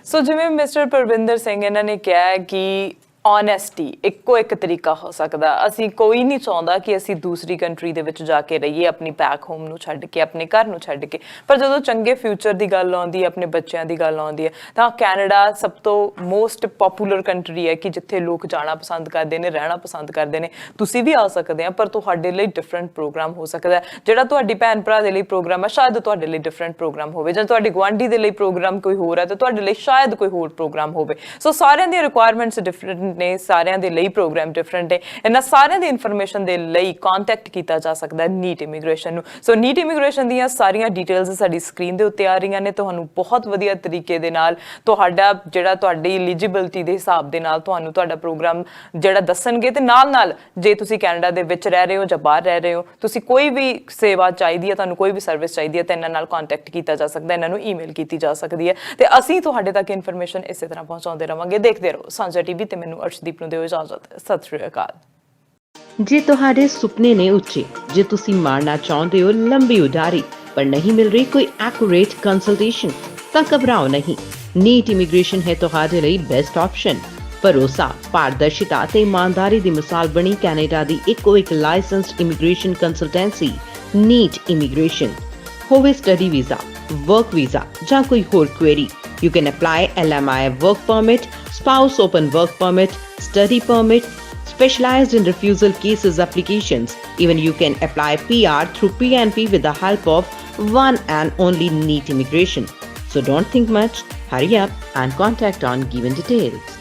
ਸੋ ਜਿਵੇਂ ਮਿਸਟਰ ਪਰਵਿੰਦਰ ਸਿੰਘ ਇਹਨਾਂ ਨੇ ਕਿਹਾ ਕਿ ਓਨੈਸਟੀ ਇੱਕੋ ਇੱਕ ਤਰੀਕਾ ਹੋ ਸਕਦਾ। ਅਸੀਂ ਕੋਈ ਨਹੀਂ ਚਾਹੁੰਦਾ ਕਿ ਅਸੀਂ ਦੂਸਰੀ ਕੰਟਰੀ ਦੇ ਵਿੱਚ ਜਾ ਕੇ ਰਹੀਏ, ਆਪਣੀ ਬੈਕ ਹੋਮ ਨੂੰ ਛੱਡ ਕੇ, ਆਪਣੇ ਘਰ ਨੂੰ ਛੱਡ ਕੇ। ਪਰ ਜਦੋਂ ਚੰਗੇ ਫਿਊਚਰ ਦੀ ਗੱਲ ਆਉਂਦੀ ਹੈ, ਆਪਣੇ ਬੱਚਿਆਂ ਦੀ ਗੱਲ ਆਉਂਦੀ ਹੈ, ਤਾਂ ਕੈਨੇਡਾ ਸਭ ਤੋਂ ਮੋਸਟ ਪਪੂਲਰ ਕੰਟਰੀ ਹੈ ਕਿ ਜਿੱਥੇ ਲੋਕ ਜਾਣਾ ਪਸੰਦ ਕਰਦੇ ਨੇ, ਰਹਿਣਾ ਪਸੰਦ ਕਰਦੇ ਨੇ। ਤੁਸੀਂ ਵੀ ਆ ਸਕਦੇ ਆ, ਪਰ ਤੁਹਾਡੇ ਲਈ ਡਿਫਰੈਂਟ ਪ੍ਰੋਗਰਾਮ ਹੋ ਸਕਦਾ। ਜਿਹੜਾ ਤੁਹਾਡੀ ਭੈਣ ਭਰਾ ਦੇ ਲਈ ਪ੍ਰੋਗਰਾਮ ਹੈ, ਸ਼ਾਇਦ ਤੁਹਾਡੇ ਲਈ ਡਿਫਰੈਂਟ ਪ੍ਰੋਗਰਾਮ ਹੋਵੇ, ਜਾਂ ਤੁਹਾਡੀ ਗੁਆਂਢੀ ਦੇ ਲਈ ਪ੍ਰੋਗਰਾਮ ਕੋਈ ਹੋਰ ਹੈ ਤਾਂ ਤੁਹਾਡੇ ਲਈ ਸ਼ਾਇਦ ਕੋਈ ਹੋਰ ਪ੍ਰੋਗਰਾਮ ਹੋਵੇ। ਸੋ ਸਾਰਿਆਂ ਦੀਆਂ ਰਿਕੁਆਇਰਮੈਂਟਸ ਡਿਫਰੈਂਟ ਨੇ, ਸਾਰਿਆਂ ਦੇ ਲਈ ਪ੍ਰੋਗਰਾਮ ਡਿਫਰੈਂਟ ਹੈ। ਇਹਨਾਂ ਸਾਰਿਆਂ ਦੀ ਇਨਫੋਰਮੇਸ਼ਨ ਦੇ ਲਈ ਕੰਟੈਕਟ ਕੀਤਾ ਜਾ ਸਕਦਾ ਨੀਟ ਇਮੀਗ੍ਰੇਸ਼ਨ ਨੂੰ। ਸੋ ਨੀਟ ਇਮੀਗ੍ਰੇਸ਼ਨ ਦੀਆਂ ਸਾਰੀਆਂ ਡਿਟੇਲਸ ਸਾਡੀ ਸਕਰੀਨ ਦੇ ਉੱਤੇ ਆ ਰਹੀਆਂ ਨੇ। ਤੁਹਾਨੂੰ ਬਹੁਤ ਵਧੀਆ ਤਰੀਕੇ ਦੇ ਨਾਲ ਤੁਹਾਡਾ ਜਿਹੜਾ ਤੁਹਾਡੀ ਐਲੀਜੀਬਿਲਟੀ ਦੇ ਹਿਸਾਬ ਦੇ ਨਾਲ ਤੁਹਾਨੂੰ ਤੁਹਾਡਾ ਪ੍ਰੋਗਰਾਮ ਜਿਹੜਾ ਦੱਸਣਗੇ, ਤੇ ਨਾਲ ਜੇ ਤੁਸੀਂ ਕੈਨੇਡਾ ਦੇ ਵਿੱਚ ਰਹਿ ਰਹੇ ਹੋ ਜਾਂ ਬਾਹਰ ਰਹਿ ਰਹੇ ਹੋ, ਤੁਸੀਂ ਕੋਈ ਵੀ ਸੇਵਾ ਚਾਹੀਦੀ ਹੈ, ਤੁਹਾਨੂੰ ਕੋਈ ਵੀ ਸਰਵਿਸ ਚਾਹੀਦੀ ਹੈ, ਤਾਂ ਇਹਨਾਂ ਨਾਲ ਕੰਟੈਕਟ ਕੀਤਾ ਜਾ ਸਕਦਾ, ਇਹਨਾਂ ਨੂੰ ਈਮੇਲ ਕੀਤੀ ਜਾ ਸਕਦੀ ਹੈ, ਤੇ ਅਸੀਂ ਤੁਹਾਡੇ ਤੱਕ ਇਨਫੋਰਮੇਸ਼ਨ ਇਸੇ ਤਰ੍ਹਾਂ ਪਹੁੰਚਾਉਂਦੇ ਰਵਾਂਗੇ। ਦੇਖਦੇ ਰਹੋ ਸਾਂਝਾ ਟੀਵੀ ਤੇ ਮੈਨੂੰ ਅਰਸ਼ਦੀਪ ਨੂੰ ਦਿਓ ਇਜਾਜ਼ਤ। ਸਤਿ ਸ਼੍ਰੀ ਅਕਾਲ। ਜੇ ਤੁਹਾਡੇ ਸੁਪਨੇ ਨੇ ਉੱਚੇ, ਜੇ ਤੁਸੀਂ ਮਾਰਨਾ ਚਾਹੁੰਦੇ ਹੋ ਲੰਬੀ ਉਡਾਰੀ ਪਰ ਨਹੀਂ ਮਿਲ ਰਹੀ ਕੋਈ ਐਕੂਰੇਟ ਕੰਸਲਟੇਸ਼ਨ, ਤਾਂ ਘਬਰਾਓ ਨਹੀਂ। ਨੀਟ ਇਮੀਗ੍ਰੇਸ਼ਨ ਹੈ ਤੁਹਾਡੇ ਲਈ ਬੈਸਟ ਆਪਸ਼ਨ। ਭਰੋਸਾ, ਪਾਰਦਰਸ਼ਿਤਾ ਤੇ ਇਮਾਨਦਾਰੀ ਦੀ ਮਿਸਾਲ ਬਣੀ ਕੈਨੇਡਾ ਦੀ ਇੱਕੋ ਇੱਕ licensed immigration consultancy neat immigration. ਹੋਵੇ ਸਟੱਡੀ ਵੀਜ਼ਾ, ਵਰਕ ਵੀਜ਼ਾ ਜਾਂ ਕੋਈ ਹੋਰ query, you can apply LMI work permit, spouse open work permit, study permit, specialized in refusal cases applications. Even you can apply PR through PNP with the help of one and only NEET Immigration. So don't think much, hurry up and contact on given details.